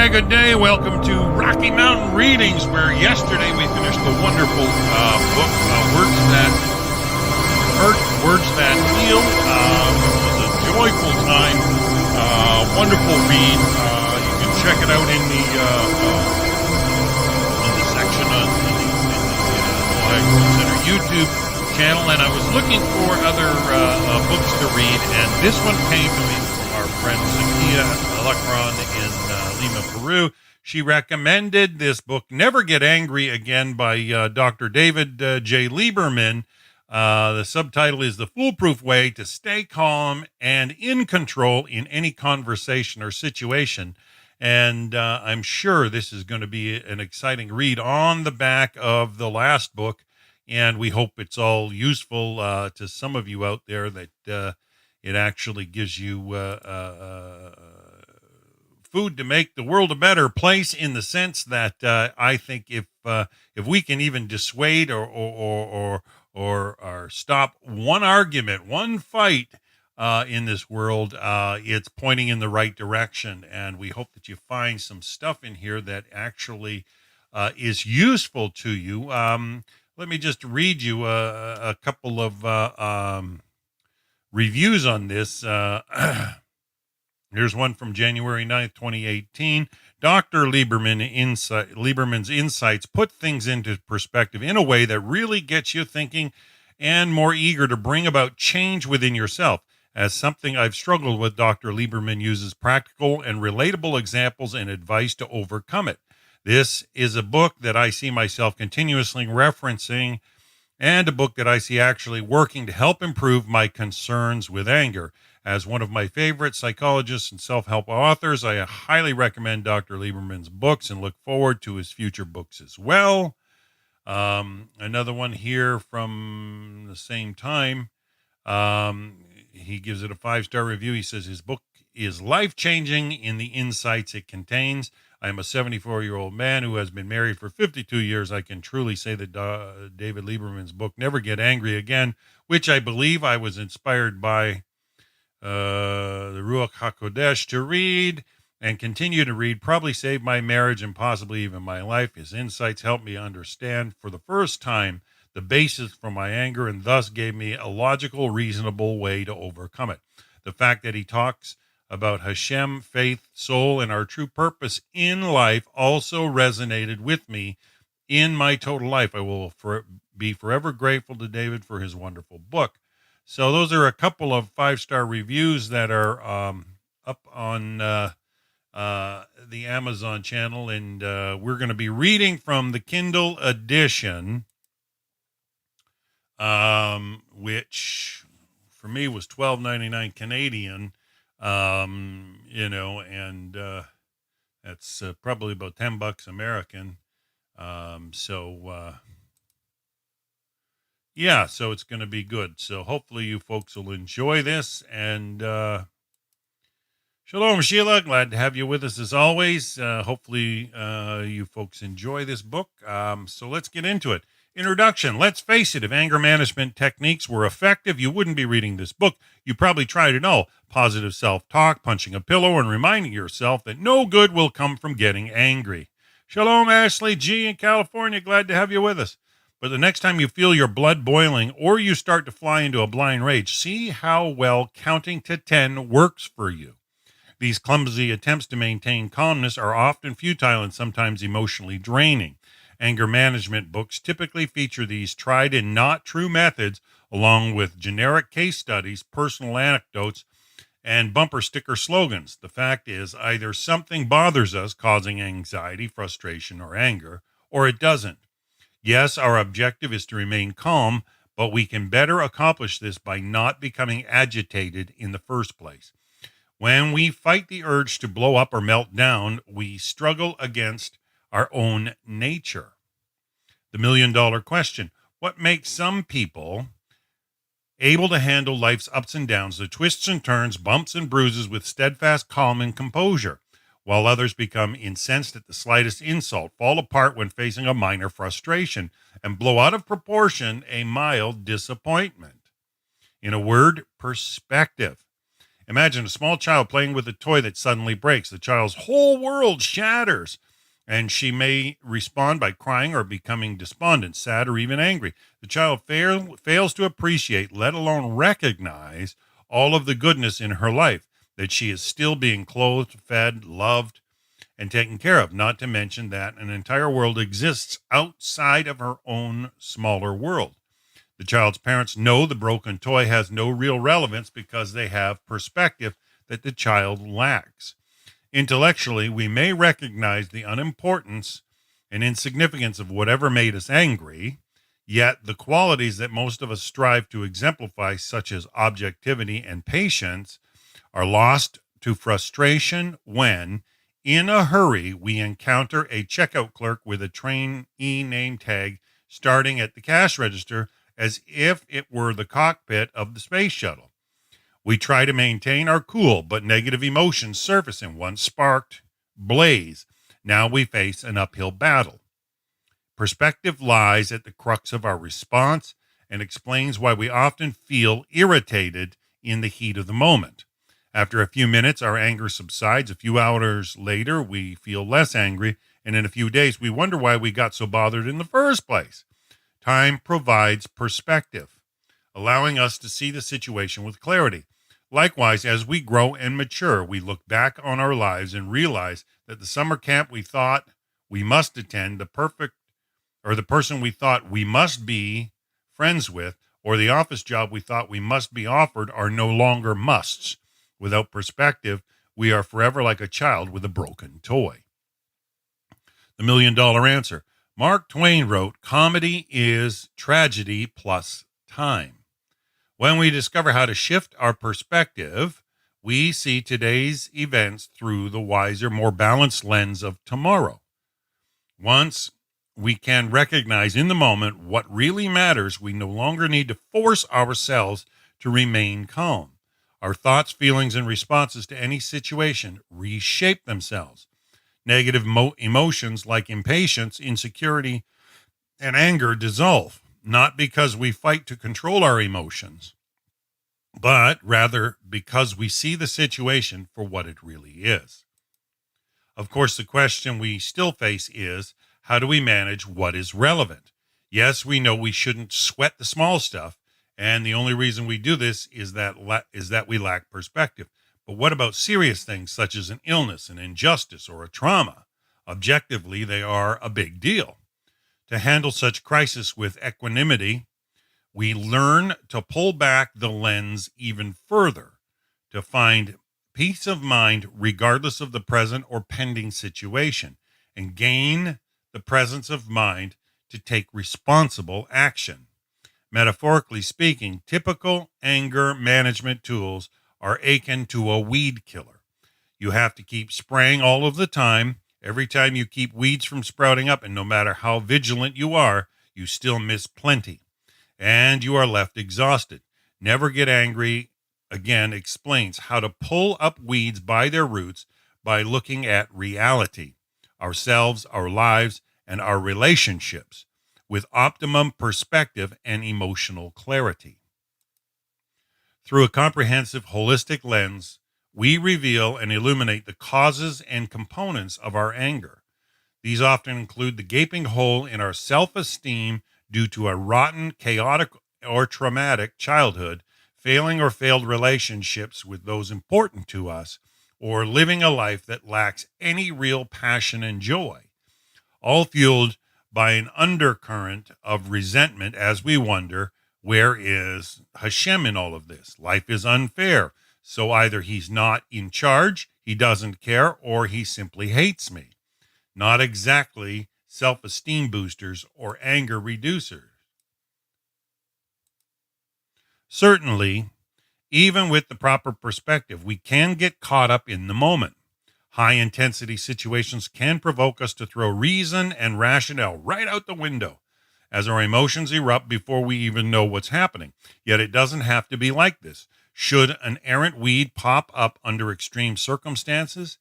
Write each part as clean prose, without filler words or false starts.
good day. Welcome to Rocky Mountain Readings, where yesterday we finished the wonderful book, Words That Hurt, Words That Heal. It was a joyful time, wonderful read. You can check it out in the section on the Ohio Growth Center YouTube channel. And I was looking for other books to read, and this one came to me from our friend Lieberman-1 in Lima, Peru. She recommended this book, Never Get Angry Again, by Dr. David J. Lieberman. The subtitle is The Foolproof Way to Stay Calm and in Control in Any Conversation or Situation. And I'm sure this is going to be an exciting read on the back of the last book. And we hope it's all useful to some of you out there, that it actually gives you food to make the world a better place, in the sense that I think if we can even dissuade or stop one argument, one fight in this world, it's pointing in the right direction. And we hope that you find some stuff in here that actually is useful to you. Let me just read you a couple of reviews on this. Here's one from January 9th, 2018. Dr. Lieberman's insights put things into perspective in a way that really gets you thinking and more eager to bring about change within yourself. As something I've struggled with, Dr. Lieberman uses practical and relatable examples and advice to overcome it. This is a book that I see myself continuously referencing, and a book that I see actually working to help improve my concerns with anger. As one of my favorite psychologists and self-help authors, I highly recommend Dr. Lieberman's books and look forward to his future books as well. Another one here from the same time. He gives it a 5-star review. He says his book is life-changing in the insights it contains. I am a 74-year-old man who has been married for 52 years. I can truly say that David Lieberman's book, Never Get Angry Again, which I believe I was inspired by the Ruach HaKodesh to read and continue to read, probably saved my marriage and possibly even my life. His insights helped me understand for the first time the basis for my anger, and thus gave me a logical, reasonable way to overcome it. The fact that he talks about Hashem, faith, soul, and our true purpose in life also resonated with me in my total life. I will be forever grateful to David for his wonderful book. So those are a couple of 5-star reviews that are up on the Amazon channel, and we're going to be reading from the Kindle edition, which for me was $12.99 Canadian. And that's probably about $10 American. So it's going to be good. So hopefully you folks will enjoy this. And Shalom, Sheila. Glad to have you with us as always. Hopefully you folks enjoy this book. So let's get into it. Introduction. Let's face it, if anger management techniques were effective, you wouldn't be reading this book. You probably try to know positive self-talk, punching a pillow, and reminding yourself that no good will come from getting angry. Shalom, Ashley G. in California. Glad to have you with us. But the next time you feel your blood boiling or you start to fly into a blind rage, see how well counting to 10 works for you. These clumsy attempts to maintain calmness are often futile and sometimes emotionally draining. Anger management books typically feature these tried and not true methods, along with generic case studies, personal anecdotes, and bumper sticker slogans. The fact is, either something bothers us, causing anxiety, frustration, or anger, or it doesn't. Yes, our objective is to remain calm, but we can better accomplish this by not becoming agitated in the first place. When we fight the urge to blow up or melt down, we struggle against our own nature. The million-dollar question: what makes some people able to handle life's ups and downs, the twists and turns, bumps and bruises with steadfast calm and composure, while others become incensed at the slightest insult, fall apart when facing a minor frustration, and blow out of proportion a mild disappointment? In a word, perspective. Imagine a small child playing with a toy that suddenly breaks. The child's whole world shatters, and she may respond by crying or becoming despondent, sad, or even angry. The child fails to appreciate, let alone recognize, all of the goodness in her life, that she is still being clothed, fed, loved, and taken care of, not to mention that an entire world exists outside of her own smaller world. The child's parents know the broken toy has no real relevance because they have perspective that the child lacks. Intellectually, we may recognize the unimportance and insignificance of whatever made us angry, yet the qualities that most of us strive to exemplify, such as objectivity and patience, are lost to frustration when, in a hurry, we encounter a checkout clerk with a trainee name tag starting at the cash register as if it were the cockpit of the space shuttle. We try to maintain our cool, but negative emotions surface, and once sparked, blaze. Now we face an uphill battle. Perspective lies at the crux of our response and explains why we often feel irritated in the heat of the moment. After a few minutes, our anger subsides. A few hours later, we feel less angry, and in a few days, we wonder why we got so bothered in the first place. Time provides perspective, allowing us to see the situation with clarity. Likewise, as we grow and mature, we look back on our lives and realize that the summer camp we thought we must attend, the person we thought we must be friends with, or the office job we thought we must be offered are no longer musts. Without perspective, we are forever like a child with a broken toy. The $1,000,000 answer. Mark Twain wrote, "Comedy is tragedy plus time." When we discover how to shift our perspective, we see today's events through the wiser, more balanced lens of tomorrow. Once we can recognize in the moment what really matters, we no longer need to force ourselves to remain calm. Our thoughts, feelings, and responses to any situation reshape themselves. Negative emotions like impatience, insecurity, and anger dissolve, not because we fight to control our emotions, but rather because we see the situation for what it really is. Of course, the question we still face is, how do we manage what is relevant? Yes, we know we shouldn't sweat the small stuff, and the only reason we do this is that we lack perspective. But what about serious things such as an illness, an injustice, or a trauma? Objectively, they are a big deal. To handle such crisis with equanimity, we learn to pull back the lens even further, to find peace of mind regardless of the present or pending situation, and gain the presence of mind to take responsible action. Metaphorically speaking, typical anger management tools are akin to a weed killer. You have to keep spraying all of the time. Every time you keep weeds from sprouting up, and no matter how vigilant you are, you still miss plenty. And you are left exhausted. Never Get Angry again explains how to pull up weeds by their roots by looking at reality, ourselves, our lives, and our relationships with optimum perspective and emotional clarity. Through a comprehensive, holistic lens, we reveal and illuminate the causes and components of our anger. These often include the gaping hole in our self-esteem due to a rotten, chaotic, or traumatic childhood, failing or failed relationships with those important to us, or living a life that lacks any real passion and joy, all fueled by an undercurrent of resentment as we wonder, where is Hashem in all of this? Life is unfair. So either he's not in charge, he doesn't care, or he simply hates me. Not exactly self-esteem boosters or anger reducers. Certainly, even with the proper perspective, we can get caught up in the moment. High-intensity situations can provoke us to throw reason and rationale right out the window as our emotions erupt before we even know what's happening. Yet it doesn't have to be like this. Should an errant weed pop up under extreme circumstances,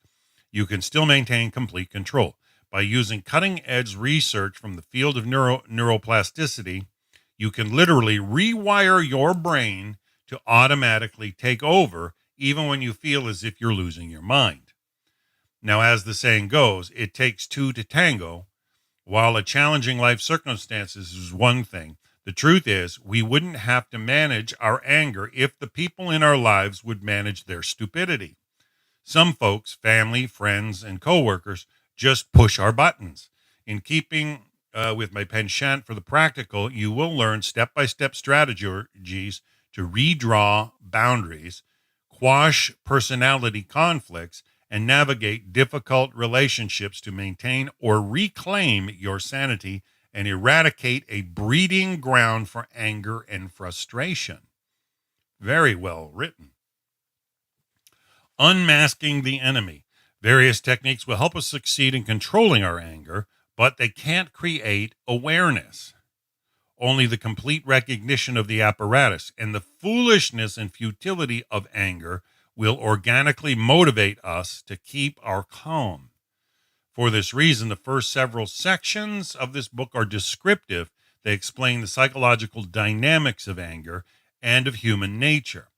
you can still maintain complete control. By using cutting-edge research from the field of neuroplasticity, you can literally rewire your brain to automatically take over even when you feel as if you're losing your mind. Now, as the saying goes, it takes two to tango. While a challenging life circumstances is one thing, the truth is we wouldn't have to manage our anger if the people in our lives would manage their stupidity. Some folks, family, friends, and coworkers, just push our buttons. In keeping with my penchant for the practical, you will learn step by step strategies to redraw boundaries, quash personality conflicts, and navigate difficult relationships to maintain or reclaim your sanity and eradicate a breeding ground for anger and frustration. Very well written. Unmasking the enemy. Various techniques will help us succeed in controlling our anger, but they can't create awareness. Only the complete recognition of the apparatus and the foolishness and futility of anger will organically motivate us to keep our calm. For this reason, the first several sections of this book are descriptive. They explain the psychological dynamics of anger and of human nature.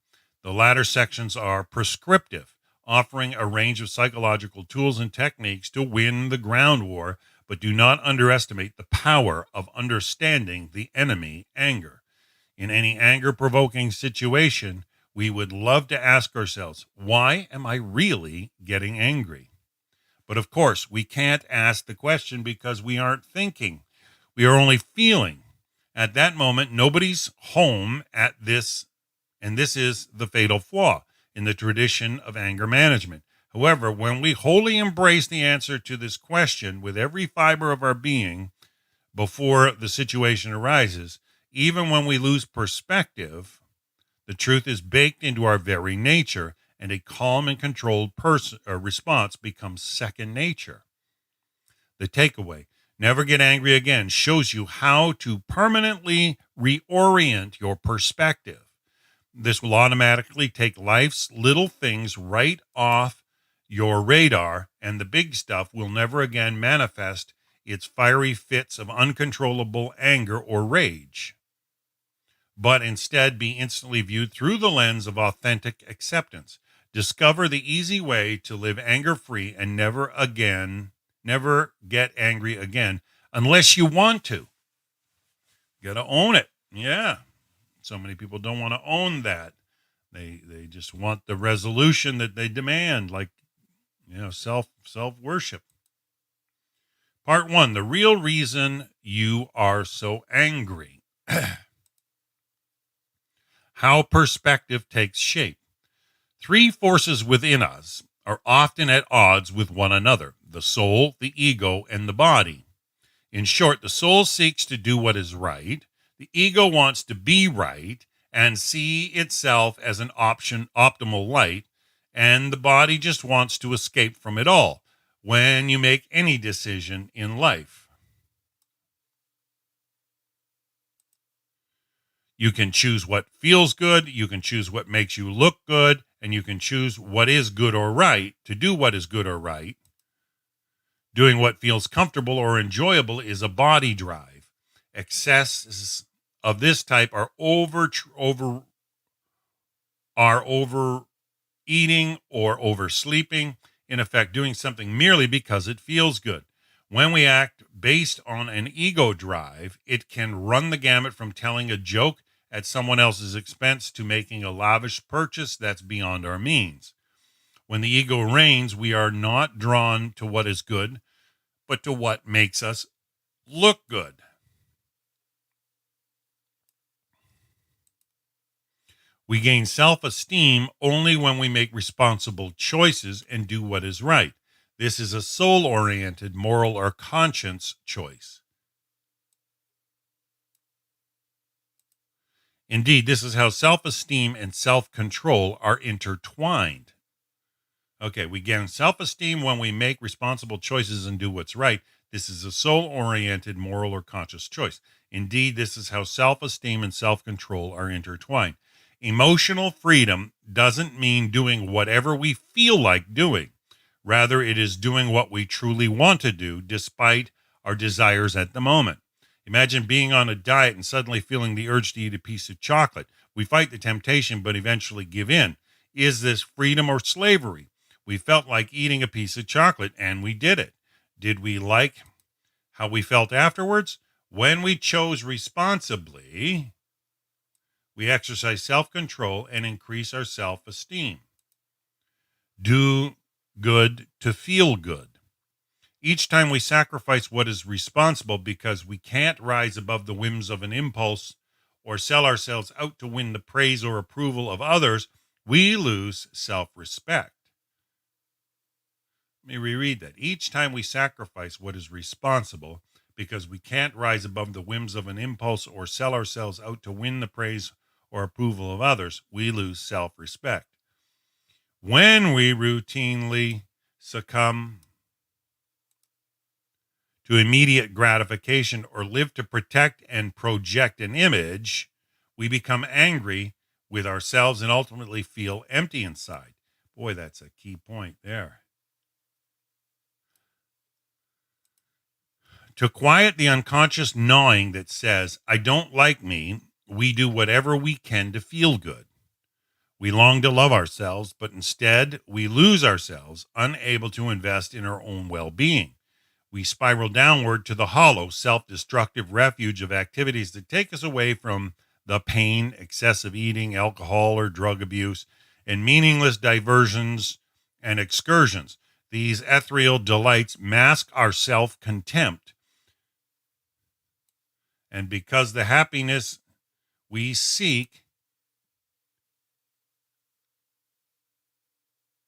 The latter sections are prescriptive, offering a range of psychological tools and techniques to win the ground war, but do not underestimate the power of understanding the enemy, anger. In any anger-provoking situation, we would love to ask ourselves, why am I really getting angry? But of course, we can't ask the question because we aren't thinking. We are only feeling. At that moment, nobody's home at this, and this is the fatal flaw in the tradition of anger management. However, when we wholly embrace the answer to this question with every fiber of our being before the situation arises, even when we lose perspective, the truth is baked into our very nature, and a calm and controlled response becomes second nature. The takeaway, never get angry again, shows you how to permanently reorient your perspective. This will automatically take life's little things right off your radar, and the big stuff will never again manifest its fiery fits of uncontrollable anger or rage, but instead be instantly viewed through the lens of authentic acceptance. Discover the easy way to live anger-free and never get angry again unless you want to. Got to own it. Yeah. So many people don't want to own that. They just want the resolution that they demand, like, self worship. Part 1, the real reason you are so angry. How perspective takes shape. Three forces within us are often at odds with one another: the soul, the ego, and the body. In short, the soul seeks to do what is right, the ego wants to be right and see itself as an optimal light, and the body just wants to escape from it all when you make any decision in life. You can choose what feels good, you can choose what makes you look good, and you can choose what is good or right. To do what is good or right, doing what feels comfortable or enjoyable, is a body drive. Excesses of this type are overeating or oversleeping, in effect doing something merely because it feels good. When we act based on an ego drive, it can run the gamut from telling a joke at someone else's expense to making a lavish purchase that's beyond our means. When the ego reigns, we are not drawn to what is good, but to what makes us look good. We gain self-esteem only when we make responsible choices and do what is right. This is a soul-oriented, moral, or conscience choice. Indeed, this is how self-esteem and self-control are intertwined. Okay, we gain self-esteem when we make responsible choices and do what's right. This is a soul-oriented, moral, or conscious choice. Indeed, this is how self-esteem and self-control are intertwined. Emotional freedom doesn't mean doing whatever we feel like doing. Rather, it is doing what we truly want to do despite our desires at the moment. Imagine being on a diet and suddenly feeling the urge to eat a piece of chocolate. We fight the temptation, but eventually give in. Is this freedom or slavery? We felt like eating a piece of chocolate and we did it. Did we like how we felt afterwards? When we chose responsibly, we exercise self control and increase our self esteem. Do good to feel good. Each time we sacrifice what is responsible because we can't rise above the whims of an impulse or sell ourselves out to win the praise or approval of others, we lose self respect. Let me reread that. Each time we sacrifice what is responsible because we can't rise above the whims of an impulse or sell ourselves out to win the praise or approval of others, we lose self respect. When we routinely succumb to immediate gratification or live to protect and project an image, we become angry with ourselves and ultimately feel empty inside. Boy, that's a key point there. To quiet the unconscious gnawing that says, I don't like me, we do whatever we can to feel good. We long to love ourselves, but instead we lose ourselves, unable to invest in our own well being. We spiral downward to the hollow, self destructive refuge of activities that take us away from the pain, excessive eating, alcohol or drug abuse, and meaningless diversions and excursions. These ethereal delights mask our self contempt. And because the happiness we seek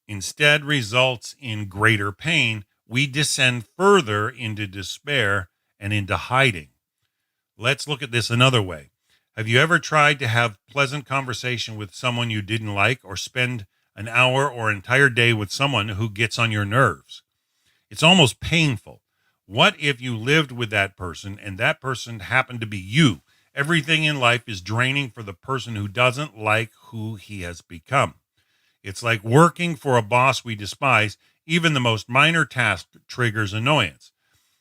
instead results in greater pain, we descend further into despair and into hiding. Let's look at this another way. Have you ever tried to have pleasant conversation with someone you didn't like, or spend an hour or entire day with someone who gets on your nerves? It's almost painful. What if you lived with that person and that person happened to be you? Everything in life is draining for the person who doesn't like who he has become. It's like working for a boss we despise. Even the most minor task triggers annoyance.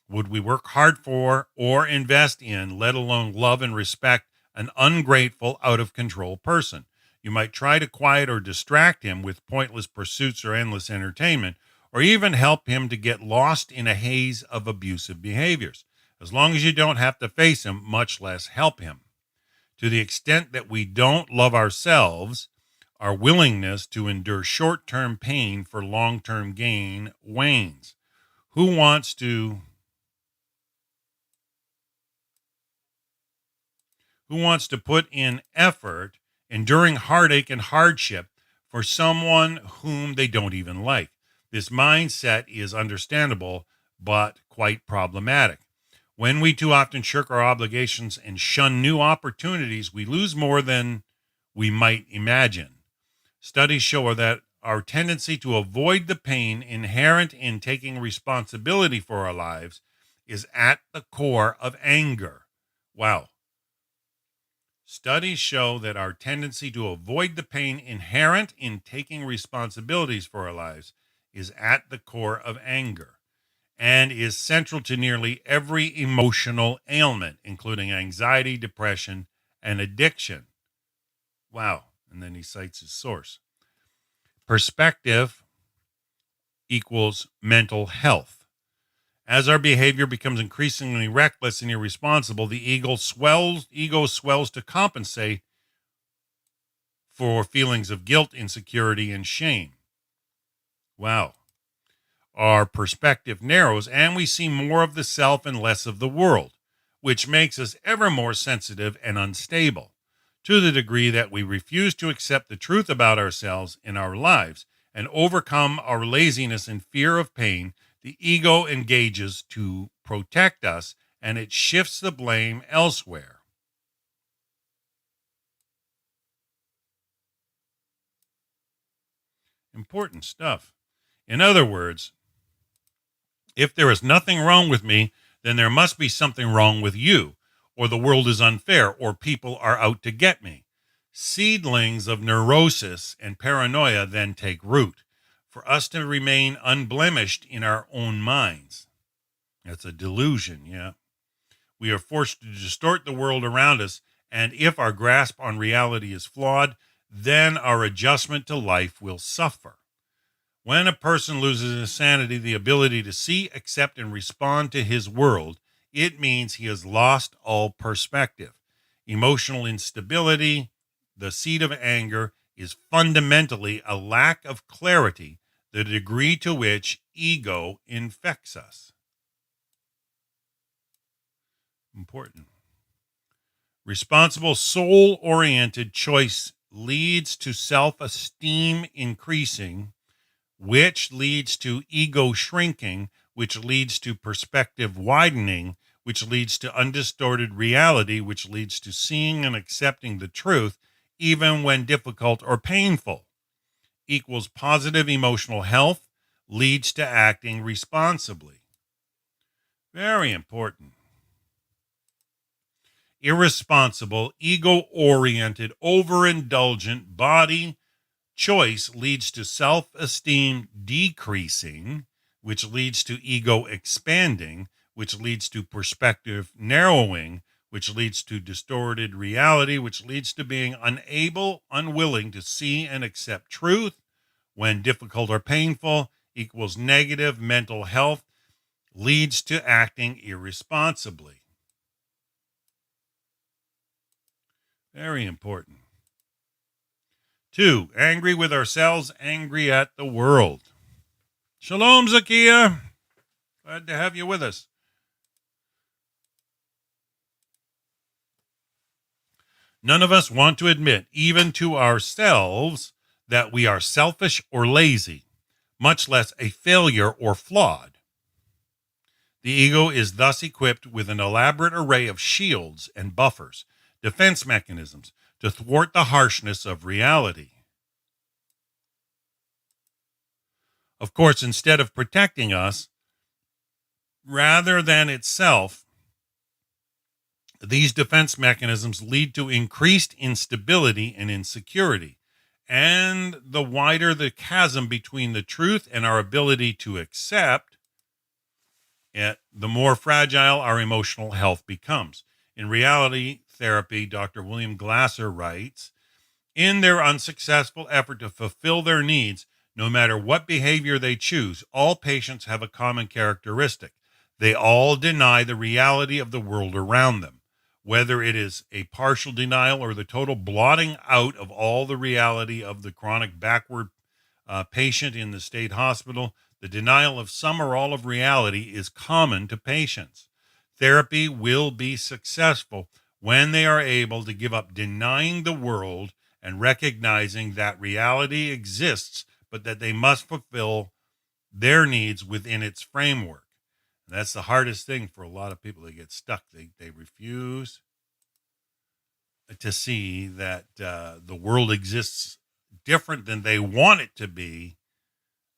Would we work hard for or invest in, let alone love and respect, an ungrateful, out of control person? You might try to quiet or distract him with pointless pursuits or endless entertainment, or even help him to get lost in a haze of abusive behaviors, as long as you don't have to face him, much less help him. To the extent that we don't love ourselves, our willingness to endure short-term pain for long-term gain wanes. Who wants to put in effort, enduring heartache and hardship for someone whom they don't even like? This mindset is understandable, but quite problematic. When we too often shirk our obligations and shun new opportunities, we lose more than we might imagine. Studies show that our tendency to avoid the pain inherent in taking responsibility for our lives is at the core of anger. Wow. Studies show that our tendency to avoid the pain inherent in taking responsibilities for our lives is at the core of anger and is central to nearly every emotional ailment, including anxiety, depression, and addiction. Wow. And then he cites his source. Perspective equals mental health. As our behavior becomes increasingly reckless and irresponsible, the ego swells to compensate for feelings of guilt, insecurity, and shame. Wow. Our perspective narrows and we see more of the self and less of the world, which makes us ever more sensitive and unstable, to the degree that we refuse to accept the truth about ourselves and our lives and overcome our laziness and fear of pain. The ego engages to protect us, and it shifts the blame elsewhere. Important stuff. In other words, if there is nothing wrong with me, then there must be something wrong with you, or the world is unfair, or people are out to get me. Seedlings of neurosis and paranoia then take root for us to remain unblemished in our own minds. That's a delusion, yeah. We are forced to distort the world around us, and if our grasp on reality is flawed, then our adjustment to life will suffer. When a person loses his sanity, the ability to see, accept, and respond to his world, it means he has lost all perspective. Emotional instability, the seed of anger, is fundamentally a lack of clarity, the degree to which ego infects us. Important. Responsible, soul oriented choice leads to self esteem increasing, which leads to ego shrinking, which leads to perspective widening, which leads to undistorted reality, which leads to seeing and accepting the truth, even when difficult or painful, equals positive emotional health, leads to acting responsibly. Very important. Irresponsible, ego oriented, overindulgent body choice leads to self esteem decreasing, which leads to ego expanding, which leads to perspective narrowing, which leads to distorted reality, which leads to being unable, unwilling to see and accept truth when difficult or painful, equals negative mental health, leads to acting irresponsibly. Very important. 2, angry with ourselves, angry at the world. Shalom, Zakia. Glad to have you with us. None of us want to admit, even to ourselves, that we are selfish or lazy, much less a failure or flawed. The ego is thus equipped with an elaborate array of shields and buffers, defense mechanisms, to thwart the harshness of reality. Of course, instead of protecting us, rather than itself, these defense mechanisms lead to increased instability and insecurity. And the wider the chasm between the truth and our ability to accept it, the more fragile our emotional health becomes. In reality therapy, Dr. William Glasser writes, in their unsuccessful effort to fulfill their needs, no matter what behavior they choose, all patients have a common characteristic. They all deny the reality of the world around them. Whether it is a partial denial or the total blotting out of all the reality of the chronic backward patient in the state hospital, the denial of some or all of reality is common to patients. Therapy will be successful when they are able to give up denying the world and recognizing that reality exists, but that they must fulfill their needs within its framework. And that's the hardest thing for a lot of people. They get stuck. They refuse to see that the world exists different than they want it to be,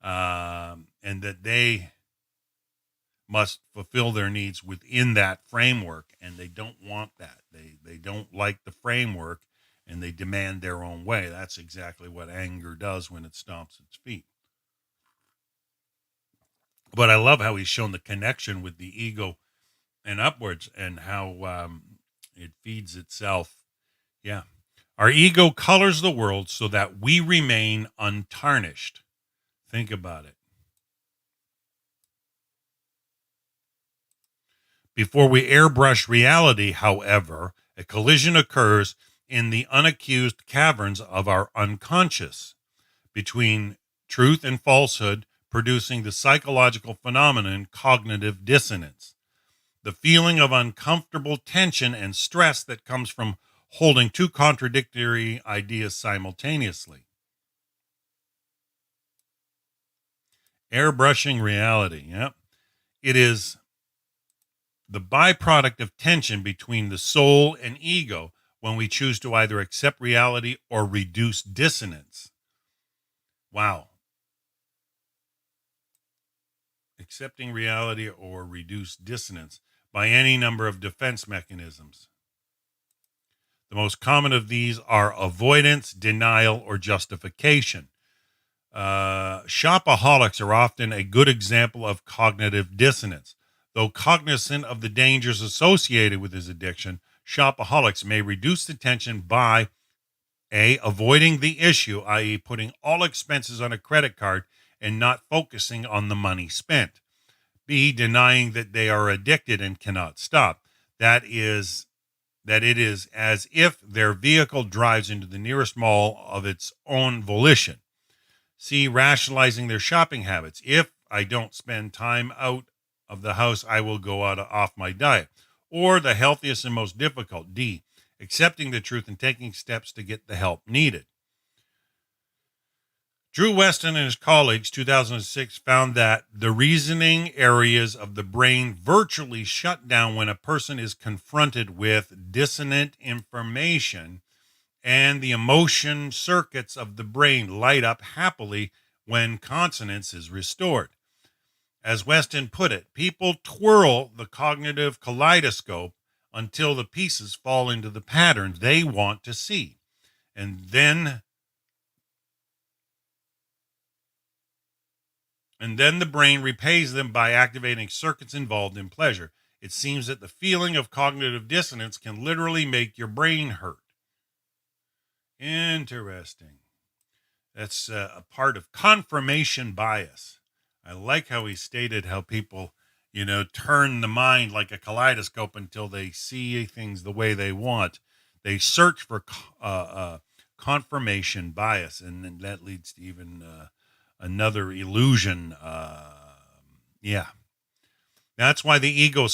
and that they must fulfill their needs within that framework. And they don't want that. They don't like the framework, and they demand their own way. That's exactly what anger does when it stomps its feet. But I love how he's shown the connection with the ego and upwards, and how it feeds itself. Yeah. Our ego colors the world so that we remain untarnished. Think about it. Before we airbrush reality, however, a collision occurs in the unaccused caverns of our unconscious between truth and falsehood, producing the psychological phenomenon cognitive dissonance. The feeling of uncomfortable tension and stress that comes from holding two contradictory ideas simultaneously. Airbrushing reality. Yep. It is the byproduct of tension between the soul and ego when we choose to either accept reality or reduce dissonance. Wow. Accepting reality or reduce dissonance by any number of defense mechanisms. The most common of these are avoidance, denial, or justification. Shopaholics are often a good example of cognitive dissonance. Though cognizant of the dangers associated with his addiction, shopaholics may reduce the tension by A, avoiding the issue, i.e., putting all expenses on a credit card and not focusing on the money spent. B, denying that they are addicted and cannot stop. That it is as if their vehicle drives into the nearest mall of its own volition. C, rationalizing their shopping habits. If I don't spend time out of the house, I will go off my diet. Or the healthiest and most difficult, D, accepting the truth and taking steps to get the help needed. Drew Weston and his colleagues, 2006, found that the reasoning areas of the brain virtually shut down when a person is confronted with dissonant information, and the emotion circuits of the brain light up happily when consonance is restored. As Weston put it, people twirl the cognitive kaleidoscope until the pieces fall into the patterns they want to see. And then the brain repays them by activating circuits involved in pleasure. It seems that the feeling of cognitive dissonance can literally make your brain hurt. Interesting. That's a part of confirmation bias. I like how he stated how people, turn the mind like a kaleidoscope until they see things the way they want. They search for confirmation bias, and then that leads to even another illusion. That's why the ego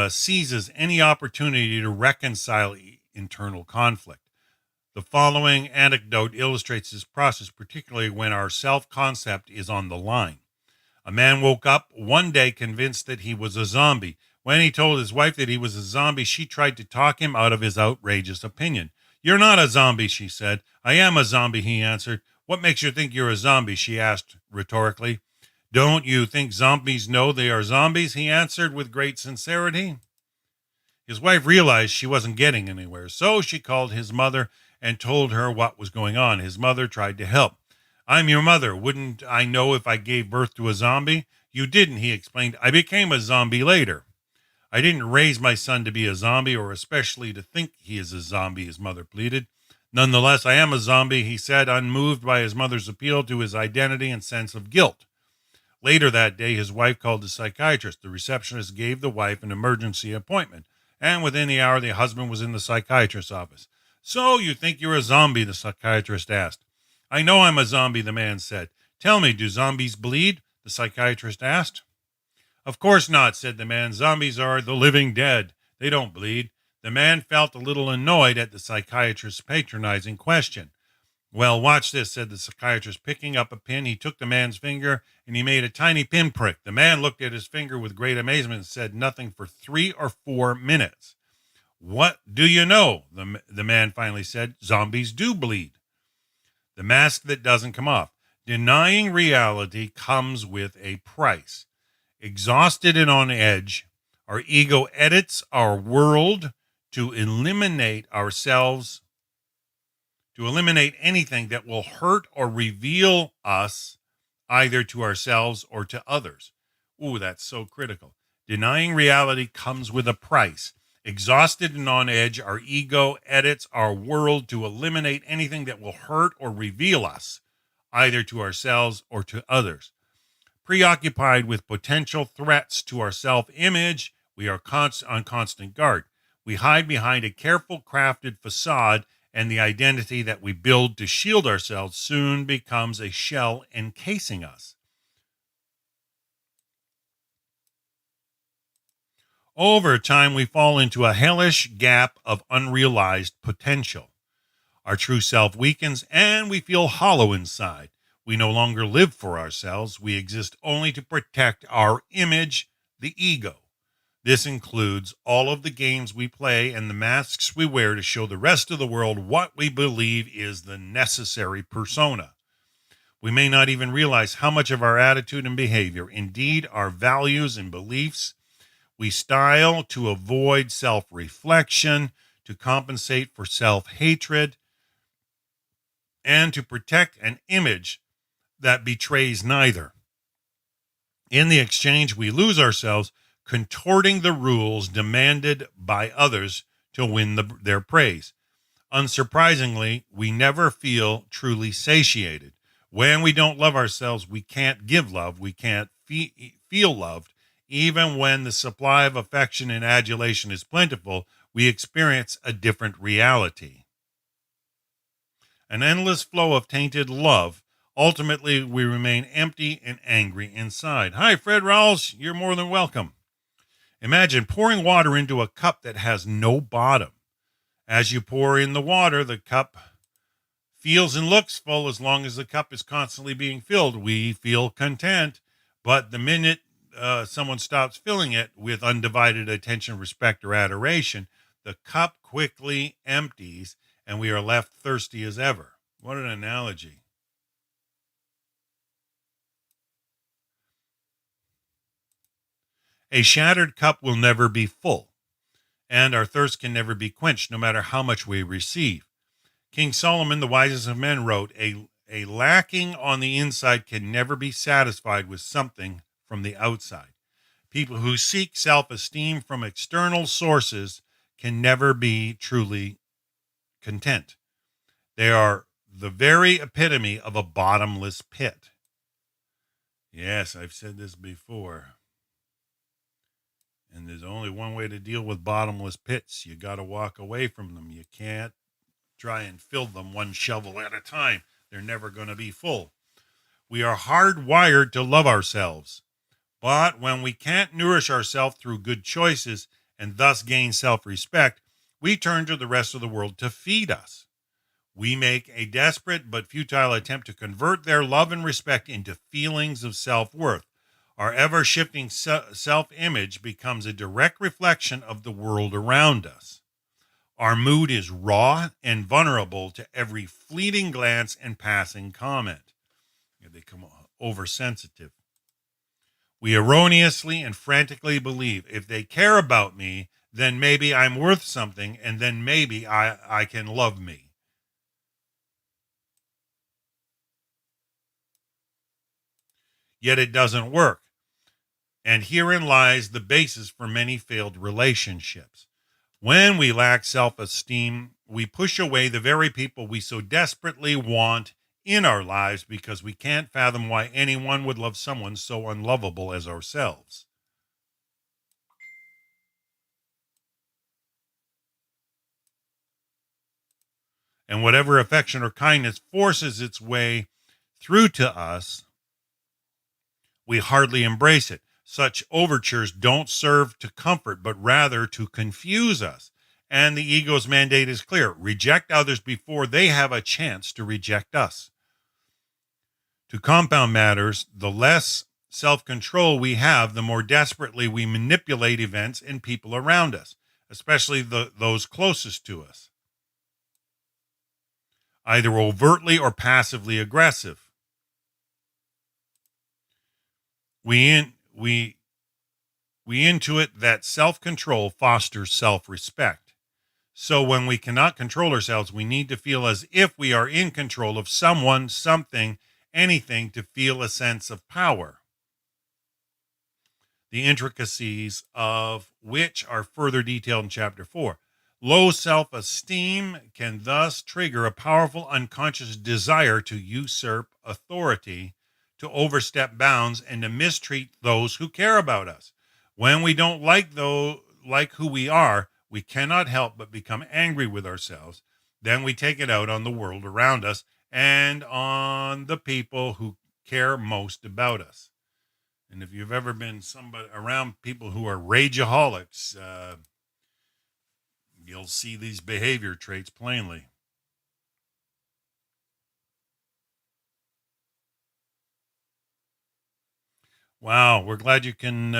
seizes any opportunity to reconcile internal conflict. The following anecdote illustrates this process, particularly when our self-concept is on the line. A man woke up one day convinced that he was a zombie. When he told his wife that he was a zombie, she tried to talk him out of his outrageous opinion. "You're not a zombie," she said. "I am a zombie," he answered. "What makes you think you're a zombie?" she asked rhetorically. "Don't you think zombies know they are zombies?" he answered with great sincerity. His wife realized she wasn't getting anywhere, so she called his mother and told her what was going on. His mother tried to help. "I'm your mother. Wouldn't I know if I gave birth to a zombie?" "You didn't," he explained. "I became a zombie later." "I didn't raise my son to be a zombie, or especially to think he is a zombie," his mother pleaded. "Nonetheless, I am a zombie," he said, unmoved by his mother's appeal to his identity and sense of guilt. Later that day, his wife called the psychiatrist. The receptionist gave the wife an emergency appointment, and within the hour, the husband was in the psychiatrist's office. "So you think you're a zombie?" the psychiatrist asked. "I know I'm a zombie," the man said. "Tell me, do zombies bleed?" the psychiatrist asked. "Of course not," said the man. "Zombies are the living dead. They don't bleed." The man felt a little annoyed at the psychiatrist's patronizing question. "Well, watch this," said the psychiatrist. Picking up a pin, he took the man's finger and he made a tiny pinprick. The man looked at his finger with great amazement and said nothing for 3 or 4 minutes. "What do you know?" the man finally said. "Zombies do bleed." The mask that doesn't come off. Denying reality comes with a price. Exhausted and on edge, our ego edits our world to eliminate ourselves, to eliminate anything that will hurt or reveal us, either to ourselves or to others. Ooh, that's so critical. Denying reality comes with a price. Exhausted and on edge, our ego edits our world to eliminate anything that will hurt or reveal us, either to ourselves or to others. Preoccupied with potential threats to our self-image, we are on constant guard. We hide behind a careful crafted facade, and the identity that we build to shield ourselves soon becomes a shell encasing us. Over time, we fall into a hellish gap of unrealized potential. Our true self weakens and we feel hollow inside. We no longer live for ourselves. We exist only to protect our image, the ego. This includes all of the games we play and the masks we wear to show the rest of the world what we believe is the necessary persona. We may not even realize how much of our attitude and behavior, indeed our values and beliefs, we style to avoid self-reflection, to compensate for self-hatred, and to protect an image that betrays neither. In the exchange, we lose ourselves, contorting the rules demanded by others to win their praise. Unsurprisingly, we never feel truly satiated. When we don't love ourselves, we can't give love. We can't feel loved. Even when the supply of affection and adulation is plentiful, we experience a different reality. An endless flow of tainted love. Ultimately, we remain empty and angry inside. Hi, Fred Rawls. You're more than welcome. Imagine pouring water into a cup that has no bottom. As you pour in the water, the cup feels and looks full as long as the cup is constantly being filled. We feel content, but the minute someone stops filling it with undivided attention, respect, or adoration, the cup quickly empties and we are left thirsty as ever. What an analogy. A shattered cup will never be full, and our thirst can never be quenched, no matter how much we receive. King Solomon, the wisest of men, wrote, a lacking on the inside can never be satisfied with something from the outside. People who seek self-esteem from external sources can never be truly content. They are the very epitome of a bottomless pit. Yes, I've said this before. And there's only one way to deal with bottomless pits. You got to walk away from them. You can't try and fill them one shovel at a time. They're never going to be full. We are hardwired to love ourselves. But when we can't nourish ourselves through good choices and thus gain self-respect, we turn to the rest of the world to feed us. We make a desperate but futile attempt to convert their love and respect into feelings of self-worth. Our ever-shifting self-image becomes a direct reflection of the world around us. Our mood is raw and vulnerable to every fleeting glance and passing comment. They become oversensitive. We erroneously and frantically believe if they care about me, then maybe I'm worth something, and then maybe I can love me. Yet it doesn't work. And herein lies the basis for many failed relationships. When we lack self-esteem, we push away the very people we so desperately want in our lives because we can't fathom why anyone would love someone so unlovable as ourselves. And whatever affection or kindness forces its way through to us, we hardly embrace it. Such overtures don't serve to comfort, but rather to confuse us. And the ego's mandate is clear: reject others before they have a chance to reject us. To compound matters, the less self-control we have, the more desperately we manipulate events and people around us, especially those closest to us, either overtly or passively aggressive. We intuit that self-control fosters self-respect. So when we cannot control ourselves, we need to feel as if we are in control of someone, something, anything to feel a sense of power. The intricacies of which are further detailed in Chapter 4. Low self-esteem can thus trigger a powerful unconscious desire to usurp authority, to overstep bounds, and to mistreat those who care about us. When we don't like who we are, we cannot help but become angry with ourselves. Then we take it out on the world around us and on the people who care most about us. And if you've ever been around people who are rageaholics, you'll see these behavior traits plainly. Wow, we're glad you can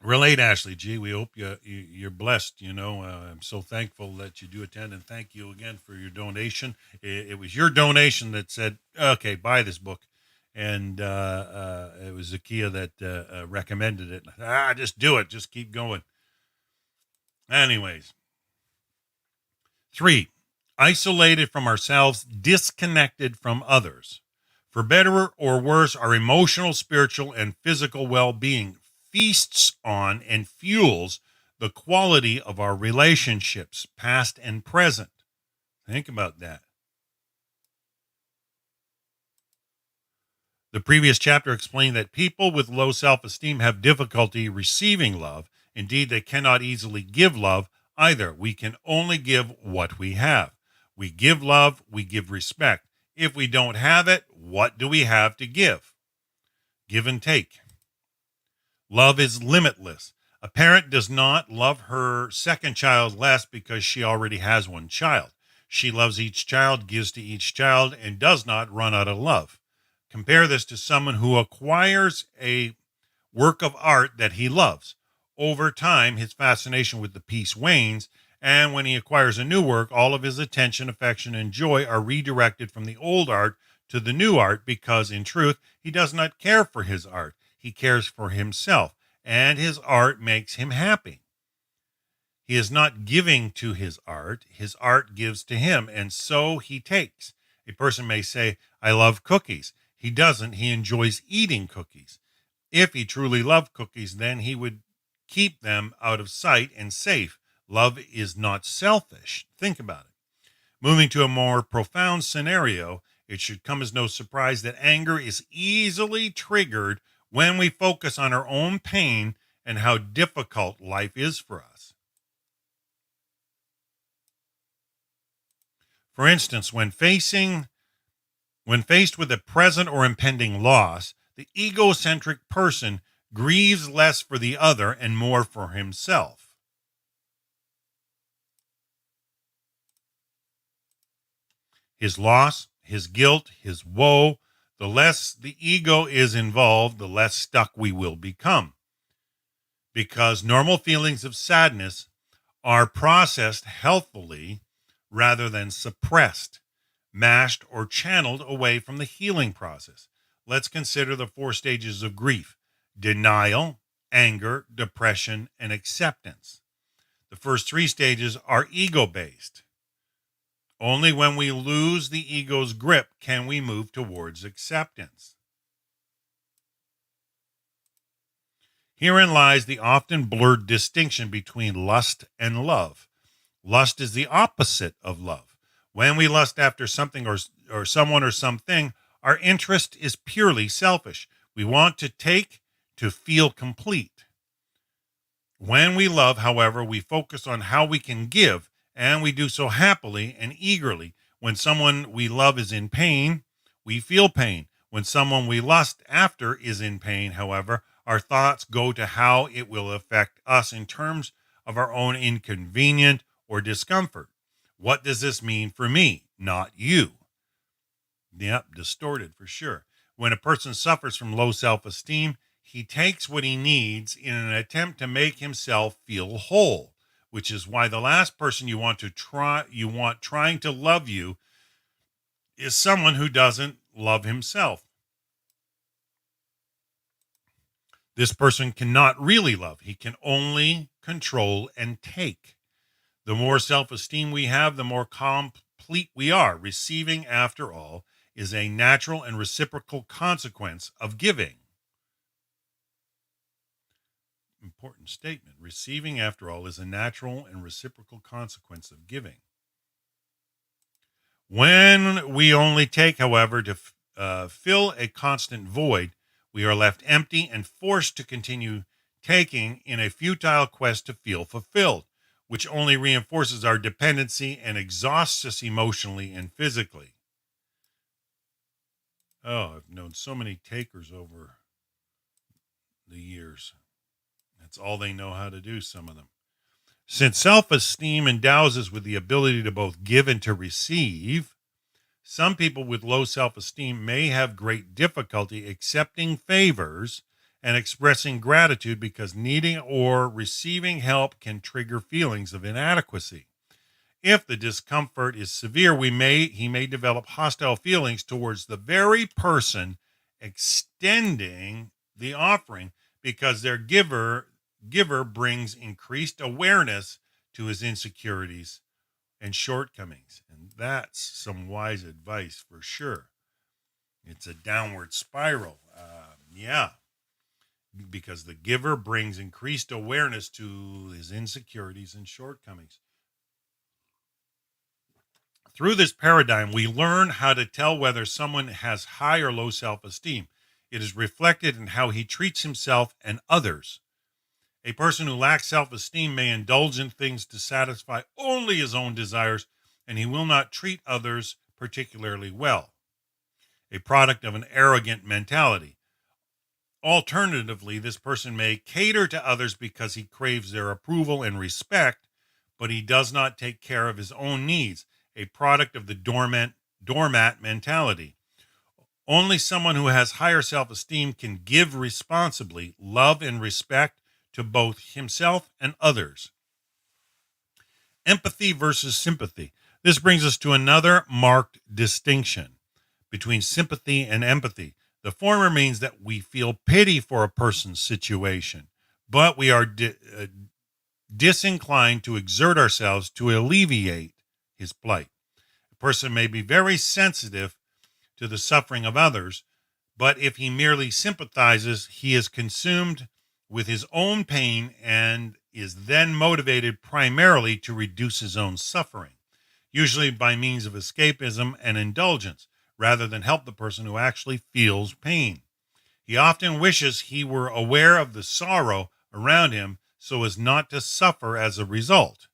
relate, Ashley G. We hope you're blessed. I'm so thankful that you do attend, and thank you again for your donation. It was your donation that said, "Okay, buy this book," and it was Zakia that recommended it. Just do it. Just keep going. Anyways, 3, isolated from ourselves, disconnected from others. For better or worse, our emotional, spiritual, and physical well-being feasts on and fuels the quality of our relationships, past and present. Think about that. The previous chapter explained that people with low self esteem have difficulty receiving love. Indeed, they cannot easily give love either. We can only give what we have. We give love, we give respect. If we don't have it, what do we have to give? Give and take. Love is limitless. A parent does not love her second child less because she already has one child. She loves each child, gives to each child, and does not run out of love. Compare this to someone who acquires a work of art that he loves. Over time, his fascination with the piece wanes, and when he acquires a new work, all of his attention, affection, and joy are redirected from the old art to the new art because, in truth, he does not care for his art. He cares for himself, and his art makes him happy. He is not giving to his art gives to him, and so he takes. A person may say, I love cookies. He doesn't. He enjoys eating cookies. If he truly loved cookies, then he would keep them out of sight and safe. Love is not selfish. Think about it. Moving to a more profound scenario, it should come as no surprise that anger is easily triggered when we focus on our own pain and how difficult life is for us. For instance, when faced with a present or impending loss, the egocentric person grieves less for the other and more for himself. His loss, his guilt, his woe, the less the ego is involved, the less stuck we will become. Because normal feelings of sadness are processed healthfully rather than suppressed, mashed, or channeled away from the healing process. Let's consider the 4 stages of grief: denial, anger, depression, and acceptance. The first 3 stages are ego-based. Only when we lose the ego's grip can we move towards acceptance. Herein lies the often blurred distinction between lust and love. Lust is the opposite of love. When we lust after something or someone or something, our interest is purely selfish. We want to take to feel complete. When we love, however, we focus on how we can give, and we do so happily and eagerly. When someone we love is in pain, we feel pain. When someone we lust after is in pain, however, our thoughts go to how it will affect us in terms of our own inconvenience or discomfort. What does this mean for me, not you? Yep, distorted for sure. When a person suffers from low self-esteem, he takes what he needs in an attempt to make himself feel whole, which is why the last person you want trying to love you is someone who doesn't love himself. This person cannot really love. He can only control and take. The more self-esteem we have, the more complete we are. Receiving, after all, is a natural and reciprocal consequence of giving. Important statement. Receiving, after all, is a natural and reciprocal consequence of giving. When we only take, however, to fill a constant void, we are left empty and forced to continue taking in a futile quest to feel fulfilled, which only reinforces our dependency and exhausts us emotionally and physically. Oh, I've known so many takers over the years. That's all they know how to do, some of them. Since self-esteem endows us with the ability to both give and to receive, some people with low self-esteem may have great difficulty accepting favors and expressing gratitude because needing or receiving help can trigger feelings of inadequacy. If the discomfort is severe, he may develop hostile feelings towards the very person extending the offering because their giver brings increased awareness to his insecurities and shortcomings. And that's some wise advice for sure. It's a downward spiral. Yeah. because the giver brings increased awareness to his insecurities and shortcomings. Through this paradigm, we learn how to tell whether someone has high or low self esteem. It is reflected in how he treats himself and others. A person who lacks self esteem may indulge in things to satisfy only his own desires, and he will not treat others particularly well. A product of an arrogant mentality. Alternatively, this person may cater to others because he craves their approval and respect, but he does not take care of his own needs, a product of the doormat mentality. Only someone who has higher self esteem can give responsibly love and respect to both himself and others. Empathy versus sympathy. This brings us to another marked distinction between sympathy and empathy. The former means that we feel pity for a person's situation, but we are disinclined to exert ourselves to alleviate his plight. A person may be very sensitive to the suffering of others, but if he merely sympathizes, he is consumed with his own pain and is then motivated primarily to reduce his own suffering, usually by means of escapism and indulgence, rather than help the person who actually feels pain. He often wishes he were aware of the sorrow around him so as not to suffer as a result.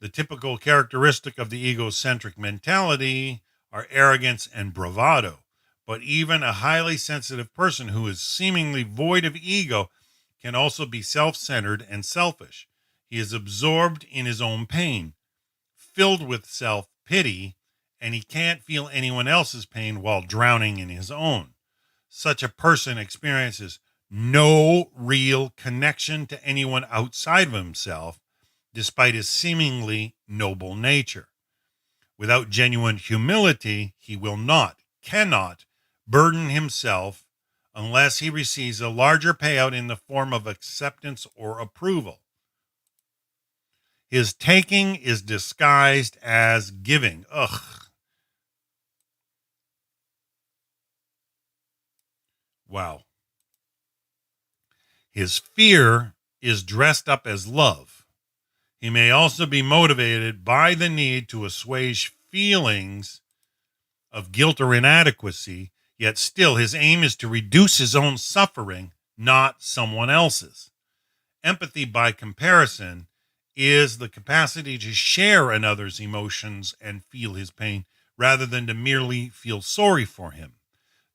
The typical characteristic of the egocentric mentality are arrogance and bravado, but even a highly sensitive person who is seemingly void of ego can also be self-centered and selfish. He is absorbed in his own pain, filled with self-pity, and he can't feel anyone else's pain while drowning in his own. Such a person experiences no real connection to anyone outside of himself, despite his seemingly noble nature. Without genuine humility, he cannot burden himself unless he receives a larger payout in the form of acceptance or approval. His taking is disguised as giving. Ugh. Wow. His fear is dressed up as love. He may also be motivated by the need to assuage feelings of guilt or inadequacy, yet still his aim is to reduce his own suffering, not someone else's. Empathy, by comparison, is the capacity to share another's emotions and feel his pain rather than to merely feel sorry for him.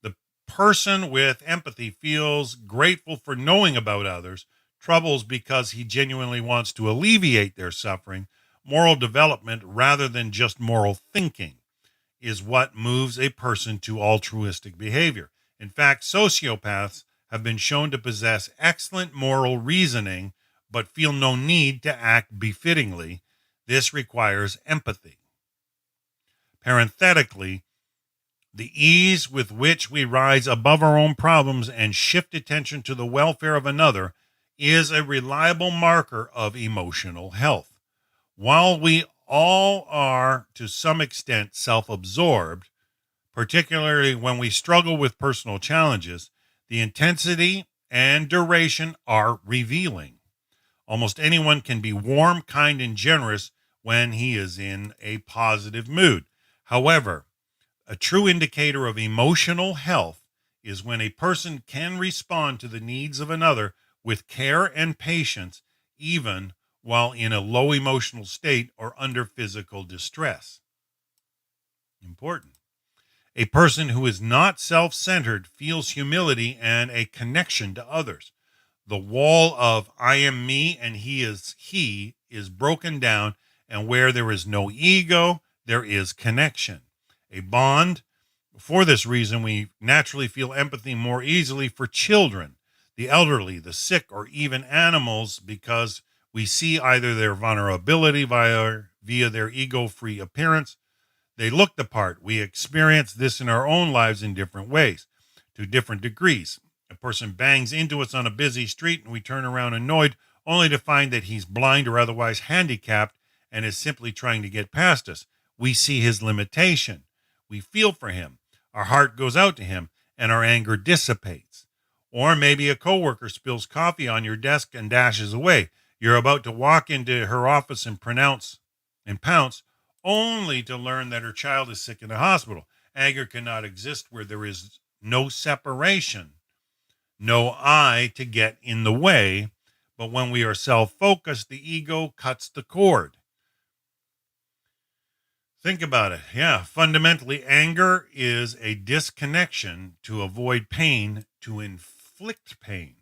The person with empathy feels grateful for knowing about others' troubles because he genuinely wants to alleviate their suffering. Moral development, rather than just moral thinking, is what moves a person to altruistic behavior. In fact, sociopaths have been shown to possess excellent moral reasoning but feel no need to act befittingly. This requires empathy. Parenthetically, the ease with which we rise above our own problems and shift attention to the welfare of another is a reliable marker of emotional health. While we all are, to some extent, self-absorbed, particularly when we struggle with personal challenges, the intensity and duration are revealing. Almost anyone can be warm, kind, and generous when he is in a positive mood. However, a true indicator of emotional health is when a person can respond to the needs of another with care and patience, even while in a low emotional state or under physical distress. Important. A person who is not self-centered feels humility and a connection to others. The wall of I am me and he is broken down, and where there is no ego, there is connection, a bond. For this reason, we naturally feel empathy more easily for children, the elderly, the sick, or even animals, because we see either their vulnerability via their ego-free appearance. They look the part. We experience this in our own lives in different ways, to different degrees. A person bangs into us on a busy street and we turn around annoyed, only to find that he's blind or otherwise handicapped and is simply trying to get past us. We see his limitation. We feel for him. Our heart goes out to him and our anger dissipates. Or maybe a coworker spills coffee on your desk and dashes away. You're about to walk into her office and pounce, only to learn that her child is sick in the hospital. Anger cannot exist where there is no separation, no I to get in the way. But when we are self focused, the ego cuts the cord. Think about it. Yeah, fundamentally, anger is a disconnection to avoid pain, to inflict pain.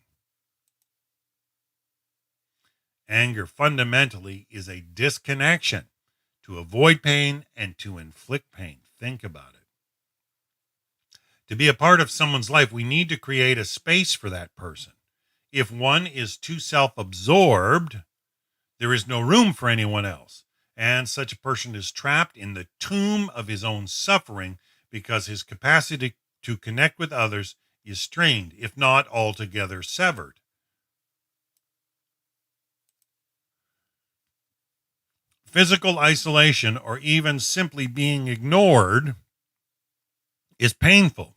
Anger fundamentally is a disconnection to avoid pain and to inflict pain. Think about it. To be a part of someone's life, we need to create a space for that person. If one is too self absorbed, there is no room for anyone else. And such a person is trapped in the tomb of his own suffering because his capacity to connect with others is strained, if not altogether severed. Physical isolation, or even simply being ignored, is painful.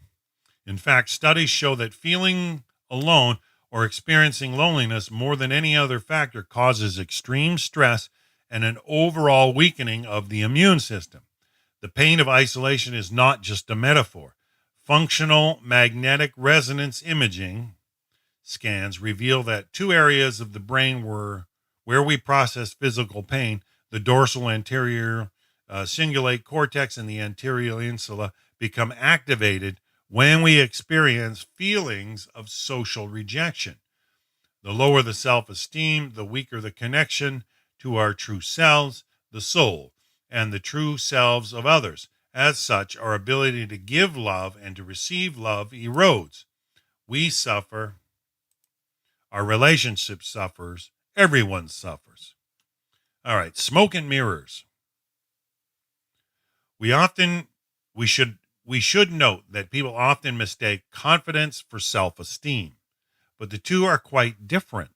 In fact, studies show that feeling alone or experiencing loneliness more than any other factor causes extreme stress and an overall weakening of the immune system. The pain of isolation is not just a metaphor. Functional magnetic resonance imaging scans reveal that two areas of the brain where we process physical pain, the dorsal anterior cingulate cortex and the anterior insula, become activated when we experience feelings of social rejection. The lower the self esteem, the weaker the connection to our true selves, the soul, and the true selves of others. As such, our ability to give love and to receive love erodes. We suffer, our relationship suffers, everyone suffers. All right, smoke and mirrors. We often we should we should note that people often mistake confidence for self-esteem, but the two are quite different.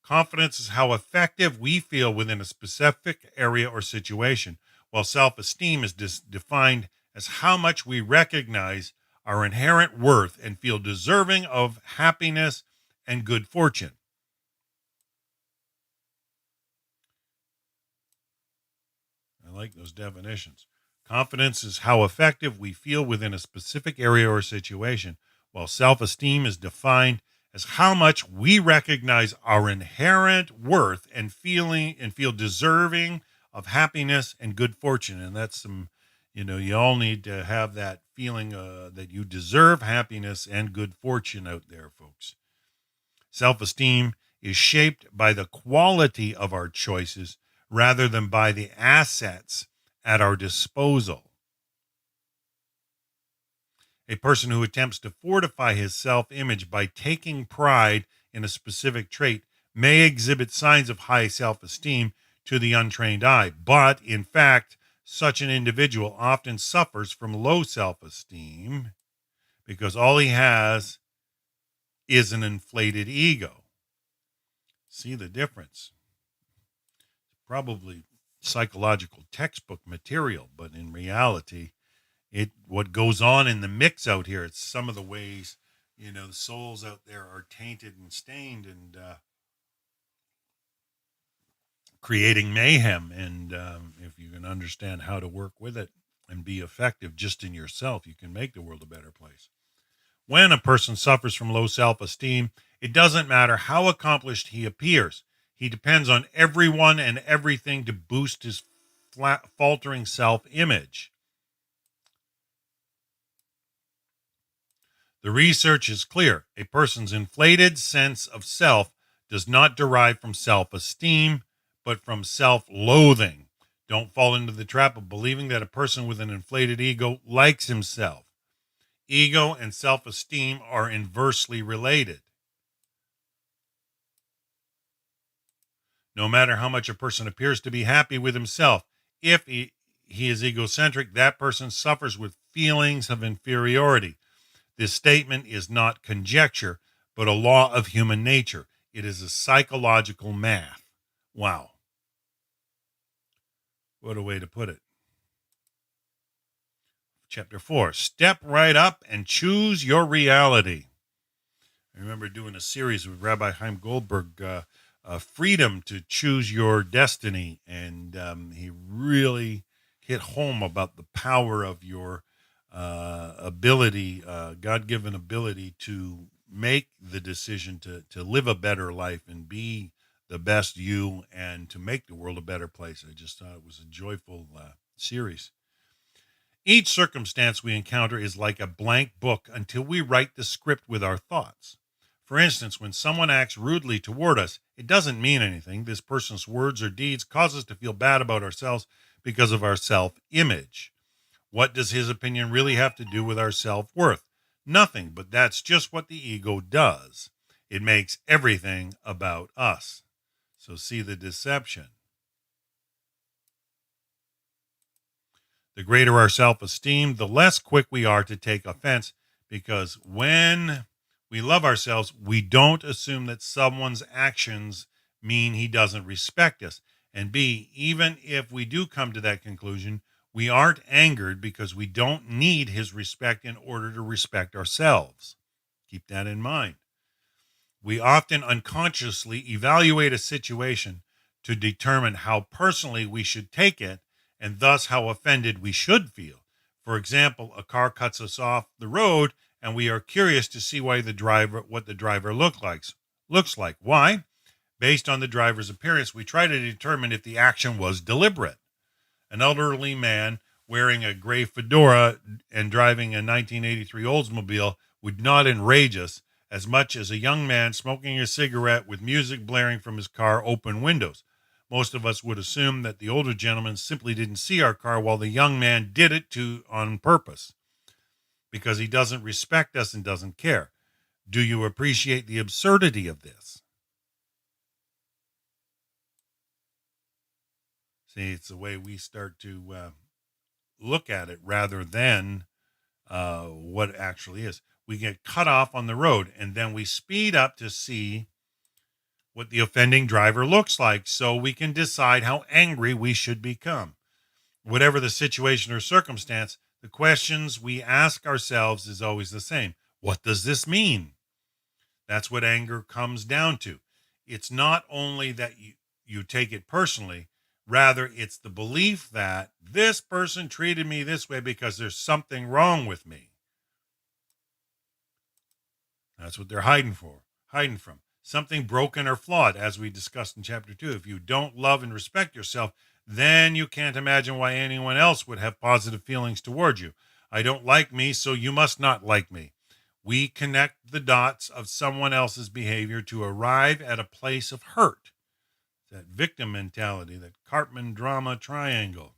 Confidence is how effective we feel within a specific area or situation, while self-esteem is defined as how much we recognize our inherent worth and feel deserving of happiness and good fortune. I like those definitions. Confidence is how effective we feel within a specific area or situation, while self esteem is defined as how much we recognize our inherent worth and feel deserving of happiness and good fortune. And that's you all need to have that feeling that you deserve happiness and good fortune out there, folks. Self esteem is shaped by the quality of our choices rather than by the assets at our disposal. A person who attempts to fortify his self image by taking pride in a specific trait may exhibit signs of high self esteem to the untrained eye, but in fact, such an individual often suffers from low self esteem because all he has is an inflated ego. See the difference? Probably psychological textbook material, but in reality, what goes on in the mix out here, it's some of the ways the souls out there are tainted and stained and creating mayhem. And if you can understand how to work with it and be effective just in yourself, you can make the world a better place. When a person suffers from low self-esteem, it doesn't matter how accomplished he appears. He depends on everyone and everything to boost his faltering self-image. The research is clear. A person's inflated sense of self does not derive from self-esteem, but from self-loathing. Don't fall into the trap of believing that a person with an inflated ego likes himself. Ego and self-esteem are inversely related. No matter how much a person appears to be happy with himself, if he is egocentric, that person suffers with feelings of inferiority. This statement is not conjecture, but a law of human nature. It is a psychological math. Wow. What a way to put it. Chapter 4, step right up and choose your reality. I remember doing a series with Rabbi Chaim Goldberg, Freedom to Choose Your Destiny. And he really hit home about the power of your ability, God given ability to make the decision to live a better life and be the best you and to make the world a better place. I just thought it was a joyful series. Each circumstance we encounter is like a blank book until we write the script with our thoughts. For instance, when someone acts rudely toward us, it doesn't mean anything. This person's words or deeds cause us to feel bad about ourselves because of our self image. What does his opinion really have to do with our self worth? Nothing, but that's just what the ego does. It makes everything about us. So, see the deception. The greater our self esteem, the less quick we are to take offense, because when we love ourselves, we don't assume that someone's actions mean he doesn't respect us. And B, even if we do come to that conclusion, we aren't angered because we don't need his respect in order to respect ourselves. Keep that in mind. We often unconsciously evaluate a situation to determine how personally we should take it and thus how offended we should feel. For example, a car cuts us off the road and we are curious to see what the driver looks like. Why? Based on the driver's appearance, we try to determine if the action was deliberate. An elderly man wearing a gray fedora and driving a 1983 Oldsmobile would not enrage us as much as a young man smoking a cigarette with music blaring from his car open windows. Most of us would assume that the older gentleman simply didn't see our car while the young man did it on purpose because he doesn't respect us and doesn't care. Do you appreciate the absurdity of this? See, it's the way we start to look at it rather than what it actually is. We get cut off on the road and then we speed up to see what the offending driver looks like so we can decide how angry we should become. Whatever the situation or circumstance, the questions we ask ourselves is always the same. What does this mean? That's what anger comes down to. It's not only that you take it personally, rather it's the belief that this person treated me this way because there's something wrong with me. That's what they're hiding from. Something broken or flawed, as we discussed in chapter 2. If you don't love and respect yourself, then you can't imagine why anyone else would have positive feelings towards you. I don't like me, so you must not like me. We connect the dots of someone else's behavior to arrive at a place of hurt. That victim mentality, that Cartman drama triangle.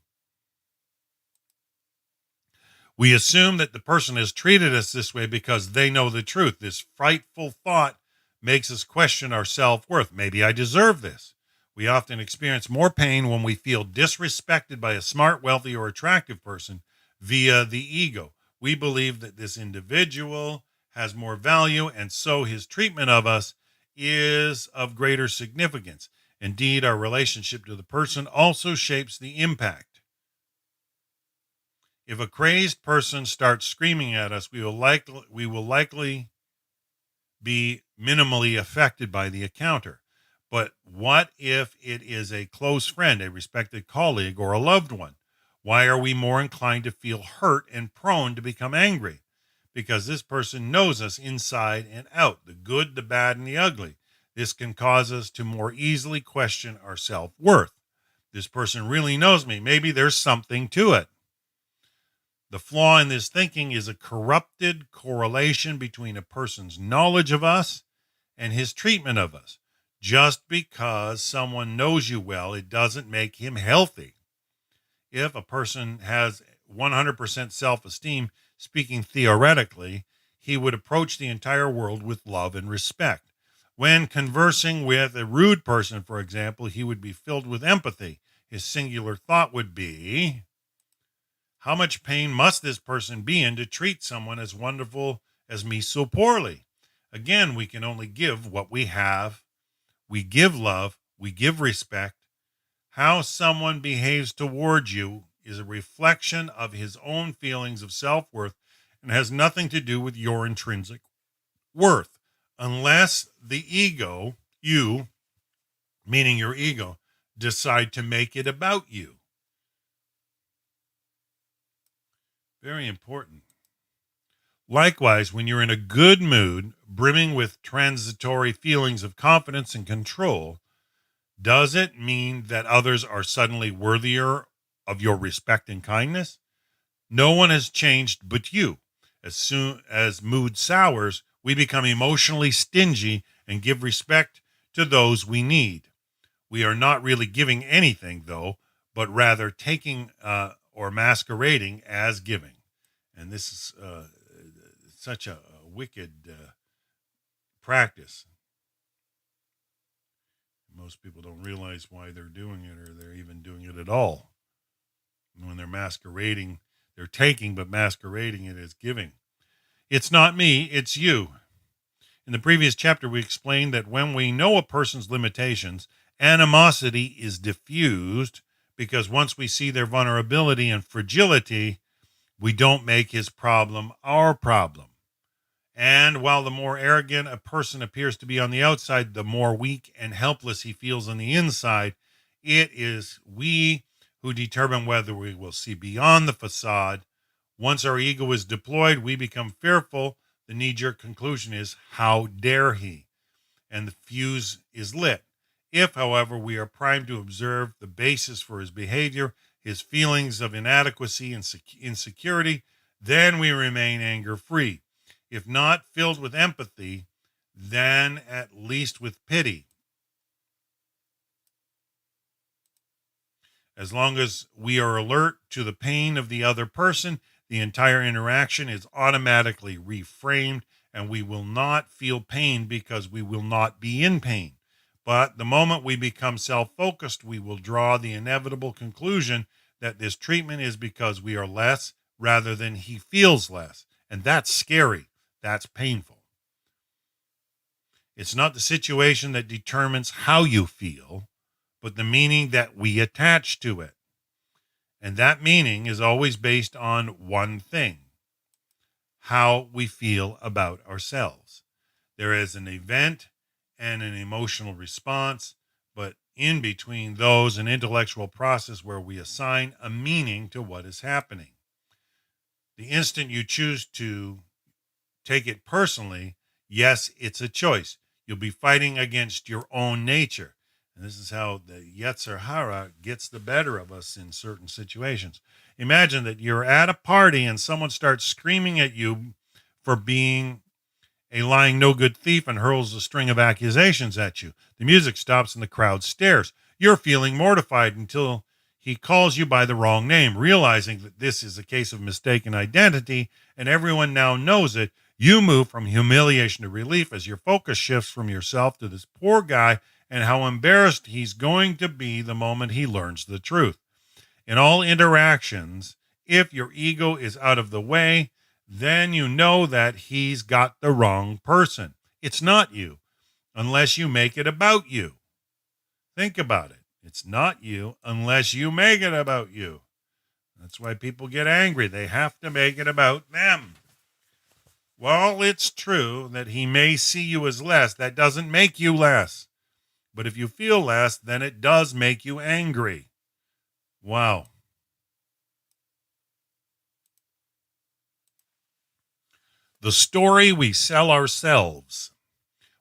We assume that the person has treated us this way because they know the truth. This frightful thought makes us question our self-worth. Maybe I deserve this. We often experience more pain when we feel disrespected by a smart, wealthy, or attractive person via the ego. We believe that this individual has more value, and so his treatment of us is of greater significance. Indeed, our relationship to the person also shapes the impact. If a crazed person starts screaming at us, we will likely be minimally affected by the encounter. But what if it is a close friend, a respected colleague, or a loved one? Why are we more inclined to feel hurt and prone to become angry? Because this person knows us inside and out, the good, the bad, and the ugly. This can cause us to more easily question our self-worth. This person really knows me. Maybe there's something to it. The flaw in this thinking is a corrupted correlation between a person's knowledge of us and his treatment of us. Just because someone knows you well, it doesn't make him healthy. If a person has 100% self-esteem, speaking theoretically, he would approach the entire world with love and respect. When conversing with a rude person, for example, he would be filled with empathy. His singular thought would be, how much pain must this person be in to treat someone as wonderful as me so poorly? Again, we can only give what we have. We give love. We give respect. How someone behaves towards you is a reflection of his own feelings of self-worth and has nothing to do with your intrinsic worth. unless the ego, you, meaning your ego, decide to make it about you. Very important. Likewise, when you're in a good mood, brimming with transitory feelings of confidence and control, does it mean that others are suddenly worthier of your respect and kindness? No one has changed but you. As soon as mood sours, we become emotionally stingy and give respect to those we need. We are not really giving anything, though, but rather taking or masquerading as giving. And this is such a wicked practice. Most people don't realize why they're doing it, or they're even doing it at all. And when they're masquerading, they're taking, but masquerading it as giving. It's not me, it's you. In the previous chapter, we explained that when we know a person's limitations, animosity is diffused because once we see their vulnerability and fragility, we don't make his problem our problem. And while the more arrogant a person appears to be on the outside, the more weak and helpless he feels on the inside. It is we who determine whether we will see beyond the facade. Once our ego is deployed, we become fearful. The knee-jerk conclusion is, how dare he? And the fuse is lit. If, however, we are primed to observe the basis for his behavior, his feelings of inadequacy and insecurity, then we remain anger-free. If not filled with empathy, then at least with pity. As long as we are alert to the pain of the other person, the entire interaction is automatically reframed, and we will not feel pain because we will not be in pain. But the moment we become self-focused, we will draw the inevitable conclusion that this treatment is because we are less rather than he feels less. And that's scary. That's painful. It's not the situation that determines how you feel, but the meaning that we attach to it. And that meaning is always based on one thing: how we feel about ourselves. There is an event and an emotional response, but in between those, an intellectual process where we assign a meaning to what is happening. The instant you choose to take it personally, yes, it's a choice. You'll be fighting against your own nature. And this is how the Yetzer Hara gets the better of us in certain situations. Imagine that you're at a party and someone starts screaming at you for being a lying no good thief and hurls a string of accusations at you. The music stops and the crowd stares. You're feeling mortified until he calls you by the wrong name, realizing that this is a case of mistaken identity and everyone now knows it. You move from humiliation to relief as your focus shifts from yourself to this poor guy and how embarrassed he's going to be the moment he learns the truth. In all interactions, if your ego is out of the way, then you know that he's got the wrong person. It's not you, unless you make it about you. Think about it. It's not you unless you make it about you. That's why people get angry. They have to make it about them. While it's true that he may see you as less, that doesn't make you less. But if you feel less, then it does make you angry. Wow. The story we sell ourselves.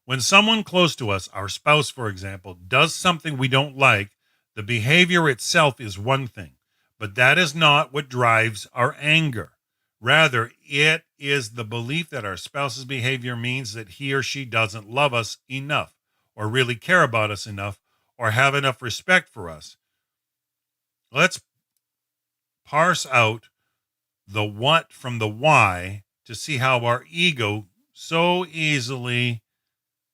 When someone close to us, our spouse, for example, does something we don't like, the behavior itself is one thing, but that is not what drives our anger. Rather, it is the belief that our spouse's behavior means that he or she doesn't love us enough, or really care about us enough, or have enough respect for us. Let's parse out the what from the why to see how our ego so easily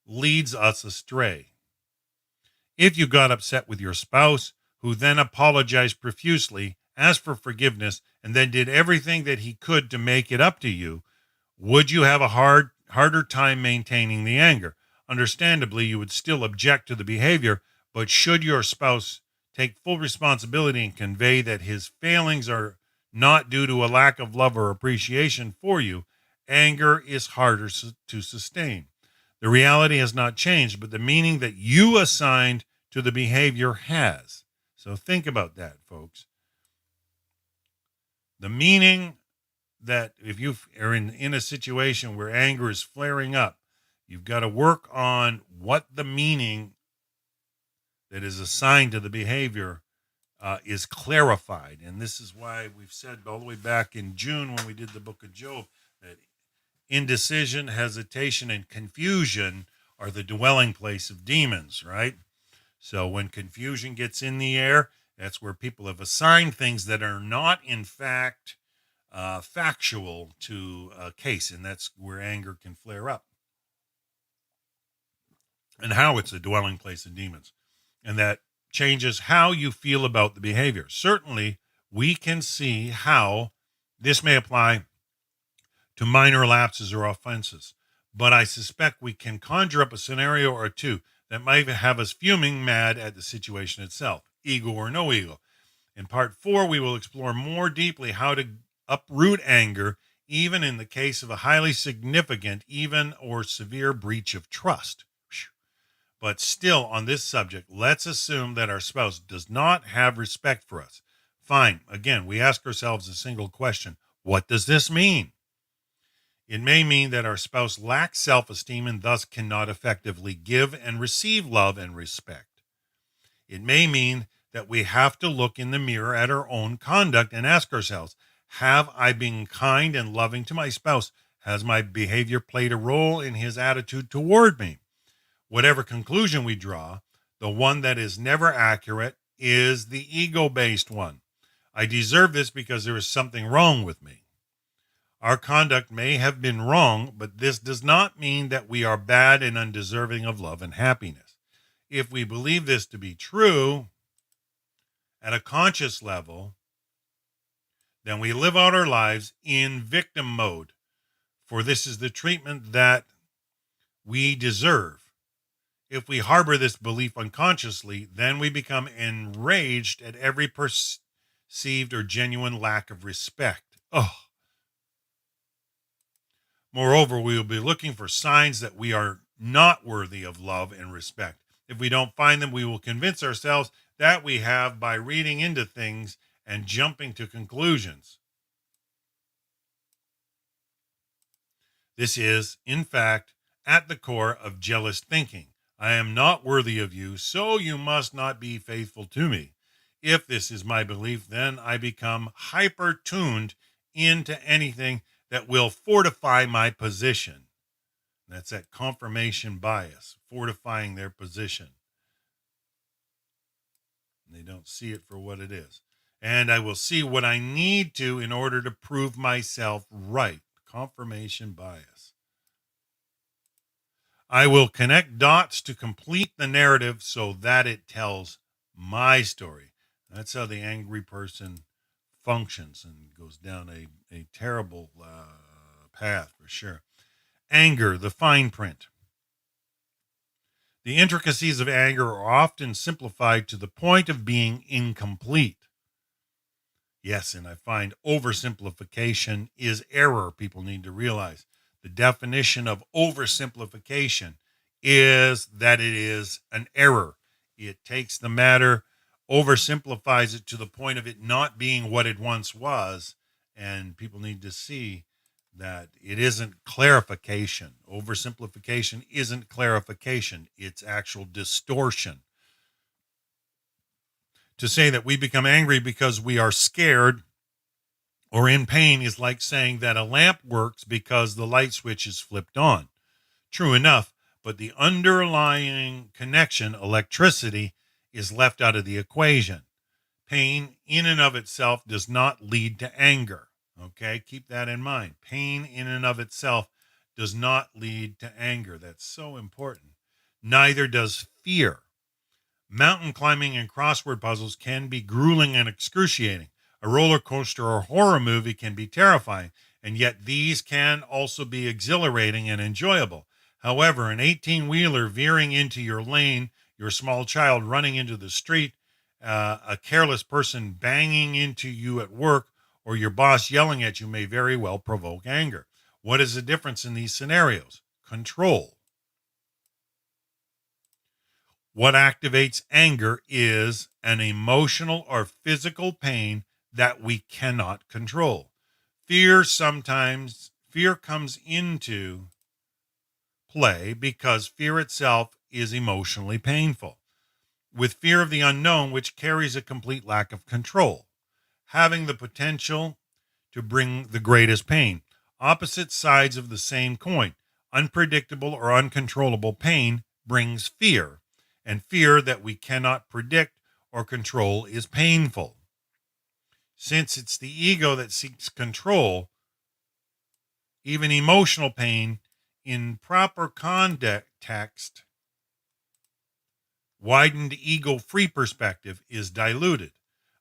leads us astray. If you got upset with your spouse, who then apologized profusely, asked for forgiveness, and then did everything that he could to make it up to you, would you have a harder time maintaining the anger? Understandably, you would still object to the behavior, but should your spouse take full responsibility and convey that his failings are not due to a lack of love or appreciation for you, anger is harder to sustain. The reality has not changed, but the meaning that you assigned to the behavior has. So think about that, folks. The meaning that if you are in a situation where anger is flaring up, you've got to work on what the meaning that is assigned to the behavior is clarified. And this is why we've said all the way back in June when we did the book of Job that indecision, hesitation, and confusion are the dwelling place of demons, right? So when confusion gets in the air, that's where people have assigned things that are not, in fact, factual to a case, and that's where anger can flare up. And how it's a dwelling place of demons. And that changes how you feel about the behavior. Certainly, we can see how this may apply to minor lapses or offenses, but I suspect we can conjure up a scenario or two that might have us fuming mad at the situation itself, ego or no ego. In part 4, we will explore more deeply how to uproot anger, even in the case of a highly significant, even or severe breach of trust. But still, on this subject, let's assume that our spouse does not have respect for us. Fine. Again, we ask ourselves a single question. What does this mean? It may mean that our spouse lacks self-esteem and thus cannot effectively give and receive love and respect. It may mean that we have to look in the mirror at our own conduct and ask ourselves, have I been kind and loving to my spouse? Has my behavior played a role in his attitude toward me? Whatever conclusion we draw, the one that is never accurate is the ego-based one. I deserve this because there is something wrong with me. Our conduct may have been wrong, but this does not mean that we are bad and undeserving of love and happiness. If we believe this to be true at a conscious level, then we live out our lives in victim mode, for this is the treatment that we deserve. If we harbor this belief unconsciously, then we become enraged at every perceived or genuine lack of respect. Moreover, we will be looking for signs that we are not worthy of love and respect. If we don't find them, we will convince ourselves that we have by reading into things and jumping to conclusions. This is, in fact, at the core of jealous thinking. I am not worthy of you, so you must not be faithful to me. If this is my belief, then I become hyper-tuned into anything that will fortify my position. That's that confirmation bias, fortifying their position. And they don't see it for what it is. And I will see what I need to in order to prove myself right. Confirmation bias. I will connect dots to complete the narrative so that it tells my story. That's how the angry person functions and goes down a terrible path for sure. Anger, the fine print. The intricacies of anger are often simplified to the point of being incomplete. Yes, and I find oversimplification is error. People need to realize the definition of oversimplification is that it is an error. It takes the matter, oversimplifies it to the point of it not being what it once was, and people need to see that it isn't clarification. Oversimplification isn't clarification. It's actual distortion. To say that we become angry because we are scared or in pain is like saying that a lamp works because the light switch is flipped on. True enough, but the underlying connection, electricity, is left out of the equation. Pain in and of itself does not lead to anger. Okay, keep that in mind. Pain in and of itself does not lead to anger. That's so important. Neither does fear. Mountain climbing and crossword puzzles can be grueling and excruciating. A roller coaster or horror movie can be terrifying, and yet these can also be exhilarating and enjoyable. However, an 18-wheeler veering into your lane, your small child running into the street, a careless person banging into you at work, or your boss yelling at you may very well provoke anger. What is the difference in these scenarios? Control. What activates anger is an emotional or physical pain that we cannot control. Fear comes into play because fear itself is emotionally painful, with fear of the unknown, which carries a complete lack of control, having the potential to bring the greatest pain. Opposite sides of the same coin. Unpredictable or uncontrollable pain brings fear, and fear that we cannot predict or control is painful. Since it's the ego that seeks control, even emotional pain in proper context, widened ego free perspective is diluted.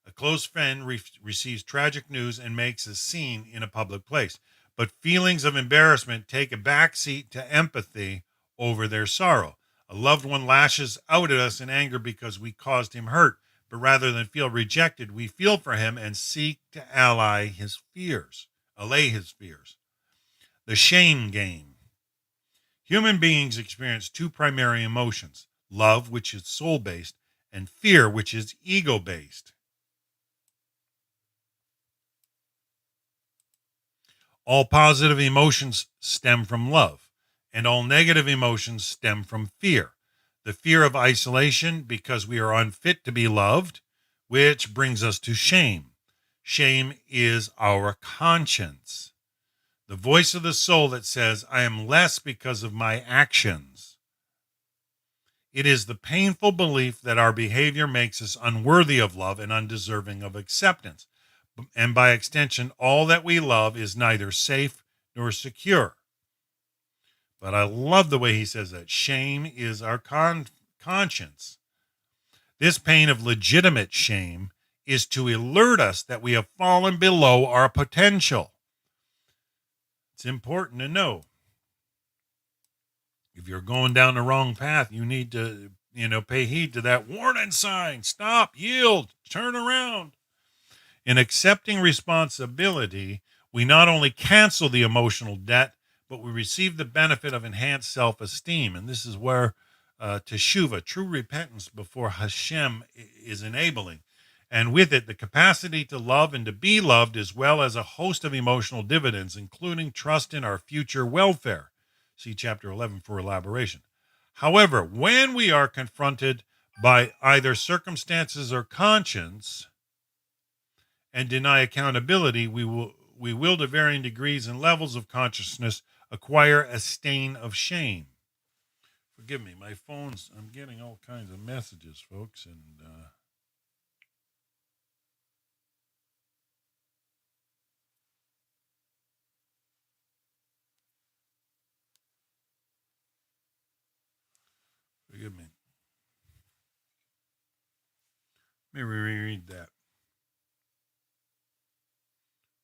A close friend receives tragic news and makes a scene in a public place, but feelings of embarrassment take a backseat to empathy over their sorrow. A loved one lashes out at us in anger because we caused him hurt, but rather than feel rejected, we feel for him and seek to allay his fears. The shame game. Human beings experience two primary emotions: love, which is soul based, and fear, which is ego based. All positive emotions stem from love, and all negative emotions stem from fear. The fear of isolation because we are unfit to be loved, which brings us to shame. Shame is our conscience, the voice of the soul that says, I am less because of my actions. It is the painful belief that our behavior makes us unworthy of love and undeserving of acceptance. And by extension, all that we love is neither safe nor secure. But I love the way he says that. Shame is our conscience. This pain of legitimate shame is to alert us that we have fallen below our potential. It's important to know. If you're going down the wrong path, you need to, pay heed to that warning sign. Stop, yield, turn around. In accepting responsibility, we not only cancel the emotional debt, but we receive the benefit of enhanced self-esteem. And this is where teshuvah, true repentance before Hashem, is enabling. And with it, the capacity to love and to be loved, as well as a host of emotional dividends, including trust in our future welfare. See chapter 11 for elaboration. However, when we are confronted by either circumstances or conscience and deny accountability, we will to varying degrees and levels of consciousness acquire a stain of shame. Forgive me, my phone's, I'm getting all kinds of messages, folks, and forgive me. Let me reread that.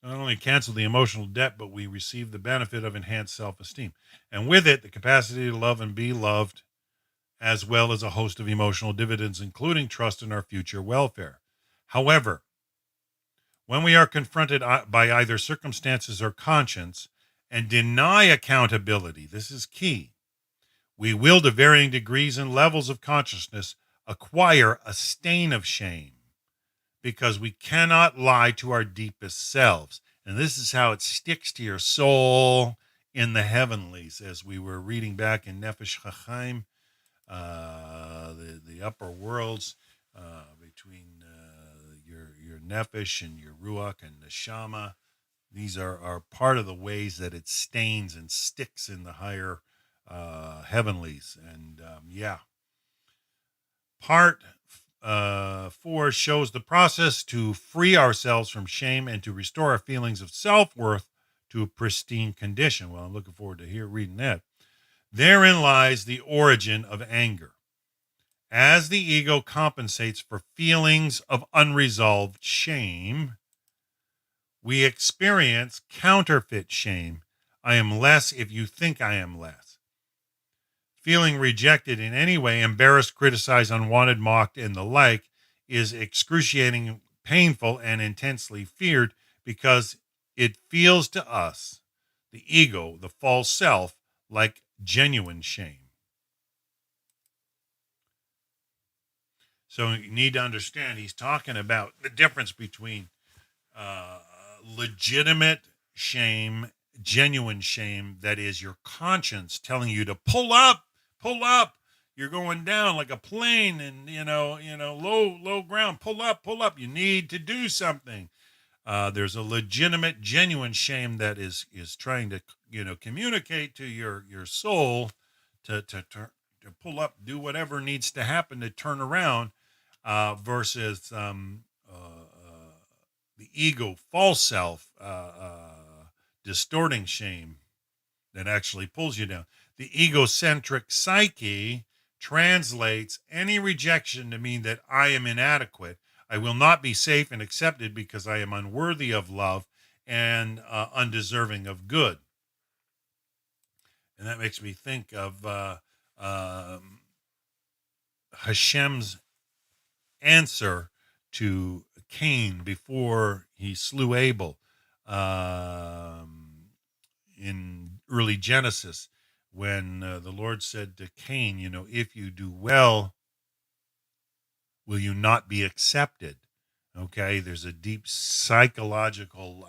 Not only cancel the emotional debt, but we receive the benefit of enhanced self-esteem. And with it, the capacity to love and be loved, as well as a host of emotional dividends, including trust in our future welfare. However, when we are confronted by either circumstances or conscience and deny accountability, this is key, we will, to varying degrees and levels of consciousness, acquire a stain of shame because we cannot lie to our deepest selves. And this is how it sticks to your soul in the heavenlies, as we were reading back in Nefesh Chachaim, the upper worlds, between your nefesh and your ruach and neshama. These are part of the ways that it stains and sticks in the higher heavenlies. And part 4 shows the process to free ourselves from shame and to restore our feelings of self-worth to a pristine condition. Well, I'm looking forward to reading that. Therein lies the origin of anger. As the ego compensates for feelings of unresolved shame, we experience counterfeit shame. I am less if you think I am less. Feeling rejected in any way, embarrassed, criticized, unwanted, mocked, and the like, is excruciating, painful, and intensely feared because it feels to us, the ego, the false self, like genuine shame. So you need to understand he's talking about the difference between uh, legitimate shame, genuine shame, that is your conscience telling you to pull up. You're going down like a plane and low ground. Pull up. You need to do something. There's a legitimate, genuine shame that is trying to communicate to your soul to pull up, do whatever needs to happen to turn around, versus the ego, false self, distorting shame that actually pulls you down. The egocentric psyche translates any rejection to mean that I am inadequate. I will not be safe and accepted because I am unworthy of love and undeserving of good. And that makes me think of Hashem's answer to Cain before he slew Abel, in early Genesis, when the Lord said to Cain, if you do well, will you not be accepted? Okay, there's a deep psychological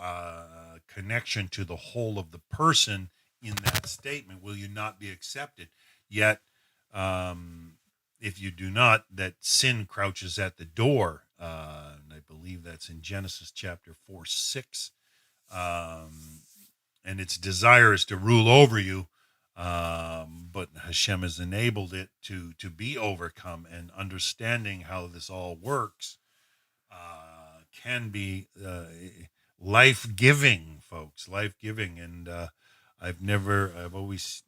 connection to the whole of the person in that statement. Will you not be accepted? Yet, if you do not, that sin crouches at the door. And I believe that's in Genesis chapter 4, 6. And its desire is to rule over you. But Hashem has enabled it to be overcome, and understanding how this all works can be life-giving, folks, life-giving. And I've always,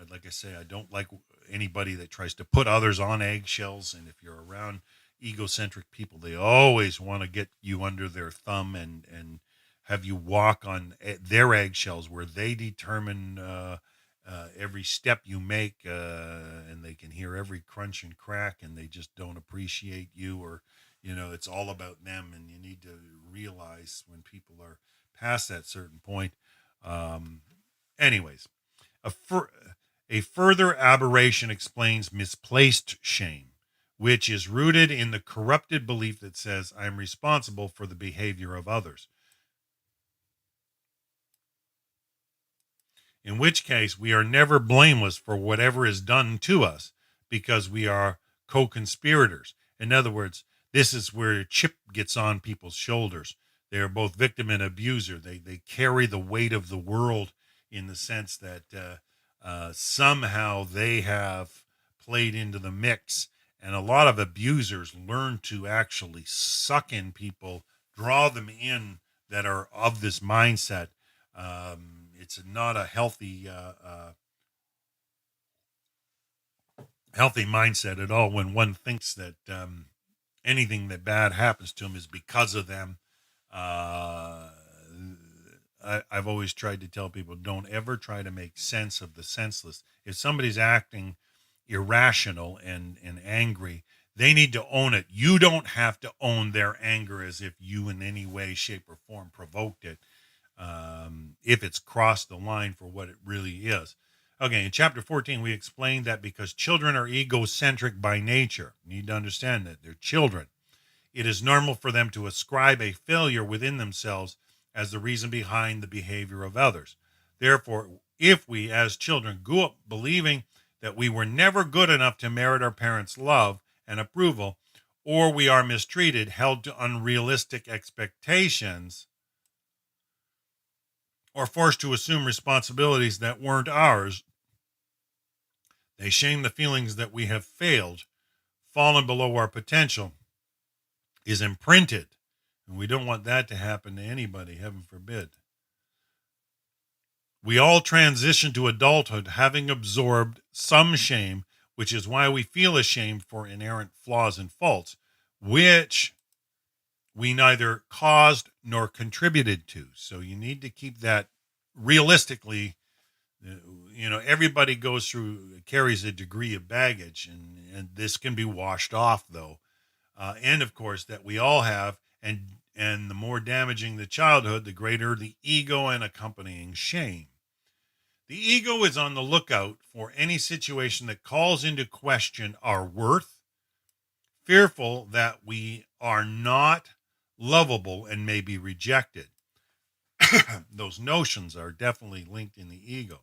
like I say, I don't like anybody that tries to put others on eggshells. And if you're around egocentric people, they always want to get you under their thumb and have you walk on their eggshells, where they determine every step you make, and they can hear every crunch and crack, and they just don't appreciate you, or it's all about them. And you need to realize when people are past that certain point. Anyways, a further aberration explains misplaced shame, which is rooted in the corrupted belief that says I'm responsible for the behavior of others. In which case, we are never blameless for whatever is done to us, because we are co-conspirators. In other words, this is where chip gets on people's shoulders. They are both victim and abuser. They carry the weight of the world, in the sense that somehow they have played into the mix. And a lot of abusers learn to actually suck in people, draw them in, that are of this mindset. It's not a healthy mindset at all, when one thinks that anything that bad happens to them is because of them. I've always tried to tell people, don't ever try to make sense of the senseless. If somebody's acting irrational and angry, they need to own it. You don't have to own their anger as if you in any way, shape, or form provoked it, if it's crossed the line for what it really is. Okay, in chapter 14, we explained that because children are egocentric by nature, you need to understand that they're children, it is normal for them to ascribe a failure within themselves as the reason behind the behavior of others. Therefore, if we as children grew up believing that we were never good enough to merit our parents' love and approval, or we are mistreated, held to unrealistic expectations, or forced to assume responsibilities that weren't ours, they shame the feelings that we have failed, fallen below our potential, is imprinted. And we don't want that to happen to anybody, heaven forbid. We all transition to adulthood having absorbed some shame, which is why we feel ashamed for inherent flaws and faults, which we neither caused nor contributed to. So you need to keep that realistically. Everybody carries a degree of baggage, and this can be washed off, though. And of course, that we all have, and the more damaging the childhood, the greater the ego and accompanying shame. The ego is on the lookout for any situation that calls into question our worth, fearful that we are not lovable and may be rejected. Those notions are definitely linked in the ego.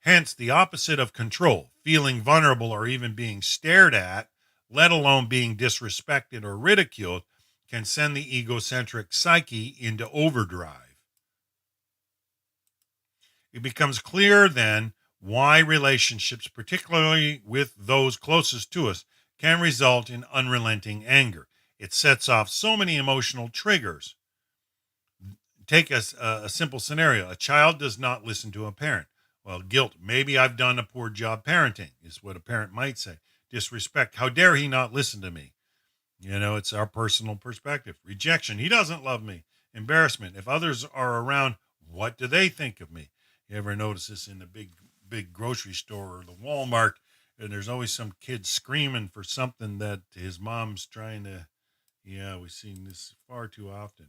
Hence, the opposite of control, feeling vulnerable or even being stared at, let alone being disrespected or ridiculed, can send the egocentric psyche into overdrive. It becomes clear then why relationships, particularly with those closest to us, can result in unrelenting anger. It sets off so many emotional triggers. Take a simple scenario. A child does not listen to a parent. Well, guilt. Maybe I've done a poor job parenting, is what a parent might say. Disrespect. How dare he not listen to me? It's our personal perspective. Rejection. He doesn't love me. Embarrassment. If others are around, what do they think of me? You ever notice this in the big grocery store or the Walmart? And there's always some kid screaming for something that his mom's trying to. Yeah, we've seen this far too often.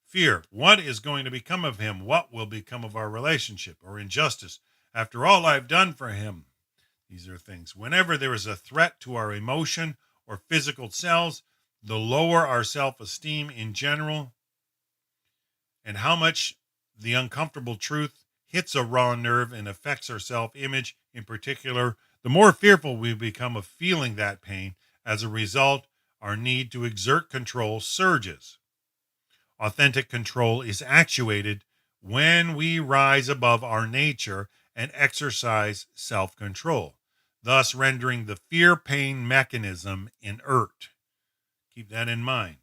Fear. What is going to become of him? What will become of our relationship? Or injustice. After all I've done for him. These are things. Whenever there is a threat to our emotion or physical selves, the lower our self-esteem in general, and how much the uncomfortable truth hits a raw nerve and affects our self-image in particular, the more fearful we become of feeling that pain. As a result, our need to exert control surges. Authentic control is actuated when we rise above our nature and exercise self-control, thus rendering the fear-pain mechanism inert. Keep that in mind.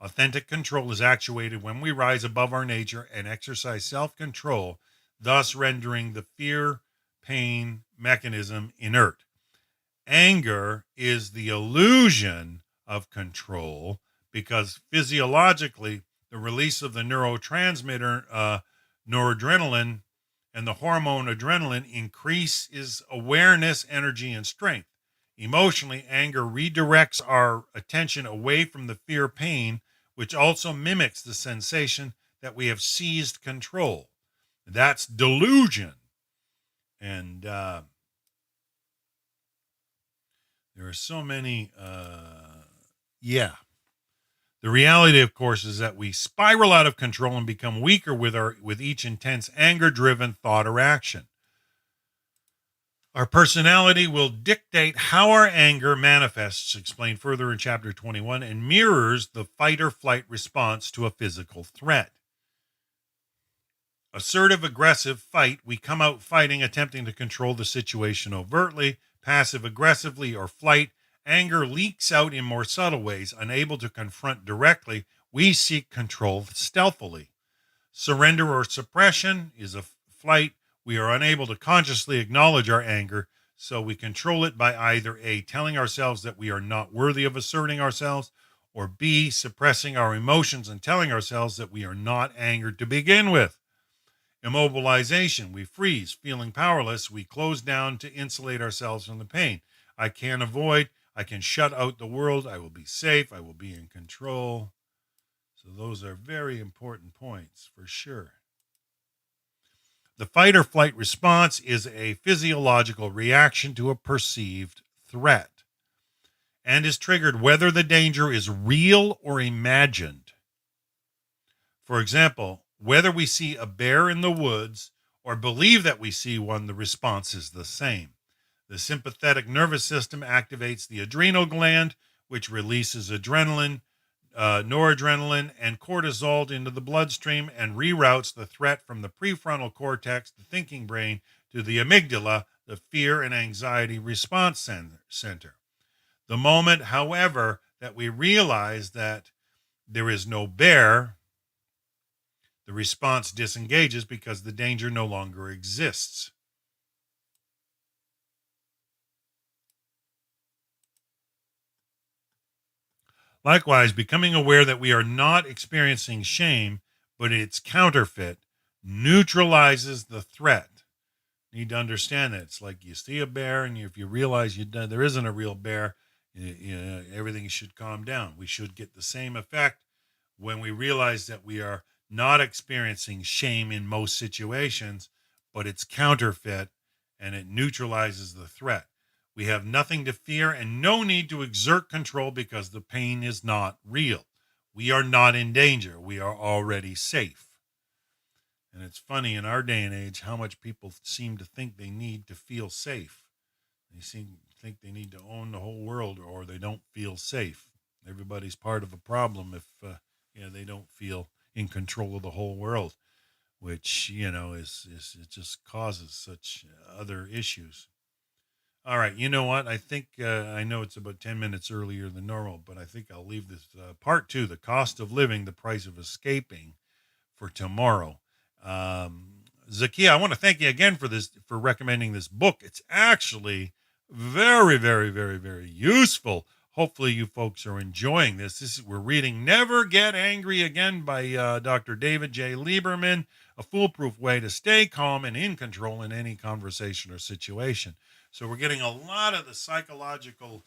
Authentic control is actuated when we rise above our nature and exercise self-control, thus rendering the fear-pain mechanism inert. Anger is the illusion of control because physiologically, the release of the neurotransmitter noradrenaline and the hormone adrenaline increases awareness, energy, and strength. Emotionally, anger redirects our attention away from the fear pain, which also mimics the sensation that we have seized control. That's delusion. And there are so many, The reality, of course, is that we spiral out of control and become weaker with each intense anger-driven thought or action. Our personality will dictate how our anger manifests, explained further in chapter 21, and mirrors the fight or flight response to a physical threat. Assertive, aggressive, fight, we come out fighting, attempting to control the situation overtly. Passive, aggressively, or flight, anger leaks out in more subtle ways. Unable to confront directly, we seek control stealthily. Surrender or suppression is a flight. We are unable to consciously acknowledge our anger, so we control it by either A, telling ourselves that we are not worthy of asserting ourselves, or B, suppressing our emotions and telling ourselves that we are not angered to begin with. Immobilization, we freeze, feeling powerless. We close down to insulate ourselves from the pain. I can avoid, I can shut out the world, I will be safe, I will be in control. So those are very important points for sure. The fight or flight response is a physiological reaction to a perceived threat and is triggered whether the danger is real or imagined. For example, whether we see a bear in the woods or believe that we see one, the response is the same. The sympathetic nervous system activates the adrenal gland, which releases adrenaline, noradrenaline, and cortisol into the bloodstream and reroutes the threat from the prefrontal cortex, the thinking brain, to the amygdala, the fear and anxiety response center. The moment, however, that we realize that there is no bear, the response disengages because the danger no longer exists. Likewise, becoming aware that we are not experiencing shame, but it's counterfeit, neutralizes the threat. You need to understand that. It's like you see a bear, and if you realize there isn't a real bear, everything should calm down. We should get the same effect when we realize that we are not experiencing shame in most situations, but it's counterfeit and it neutralizes the threat. We have nothing to fear and no need to exert control because the pain is not real. We are not in danger. We are already safe. And it's funny in our day and age how much people seem to think they need to feel safe. They seem to think they need to own the whole world or they don't feel safe. Everybody's part of a problem if they don't feel in control of the whole world, which, is it just causes such other issues. All right, you know what? I think I know it's about 10 minutes earlier than normal, but I think I'll leave this part two, the cost of living, the price of escaping, for tomorrow. Zakia, I want to thank you again for recommending this book. It's actually very, very, very, very useful. Hopefully, you folks are enjoying this. We're reading "Never Get Angry Again" by Dr. David J. Lieberman, a foolproof way to stay calm and in control in any conversation or situation. So we're getting a lot of the psychological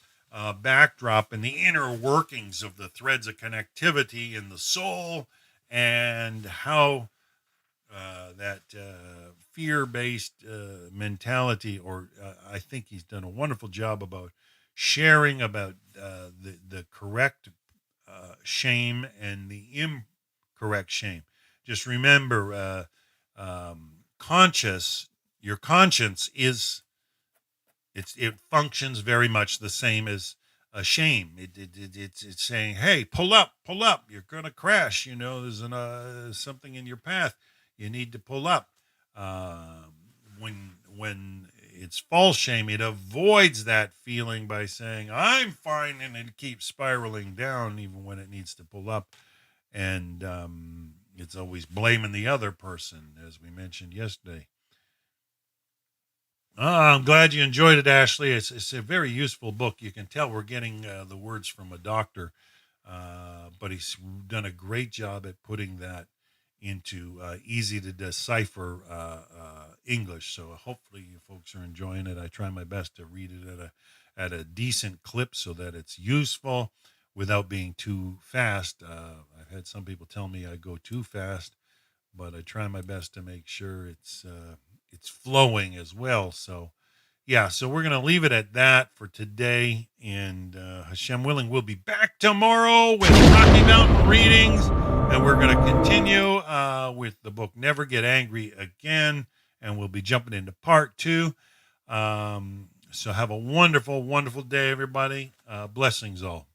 backdrop and the inner workings of the threads of connectivity in the soul and how that fear-based mentality, or I think he's done a wonderful job about sharing about the correct shame and the incorrect shame. Just remember, your conscience it functions very much the same as a shame. It's saying, hey, pull up, you're gonna crash. There's something in your path. You need to pull up. When it's false shame, it avoids that feeling by saying, I'm fine, and it keeps spiraling down even when it needs to pull up. And it's always blaming the other person, as we mentioned yesterday. I'm glad you enjoyed it, Ashley. It's a very useful book. You can tell we're getting the words from a doctor, but he's done a great job at putting that into easy to decipher English. So hopefully you folks are enjoying it. I try my best to read it at a decent clip so that it's useful without being too fast. I've had some people tell me I go too fast, but I try my best to make sure it's flowing as well. So we're going to leave it at that for today. And Hashem willing, we'll be back tomorrow with Rocky Mountain readings. And we're going to continue with the book Never Get Angry Again. And we'll be jumping into part 2. So have a wonderful, wonderful day, everybody. Blessings all.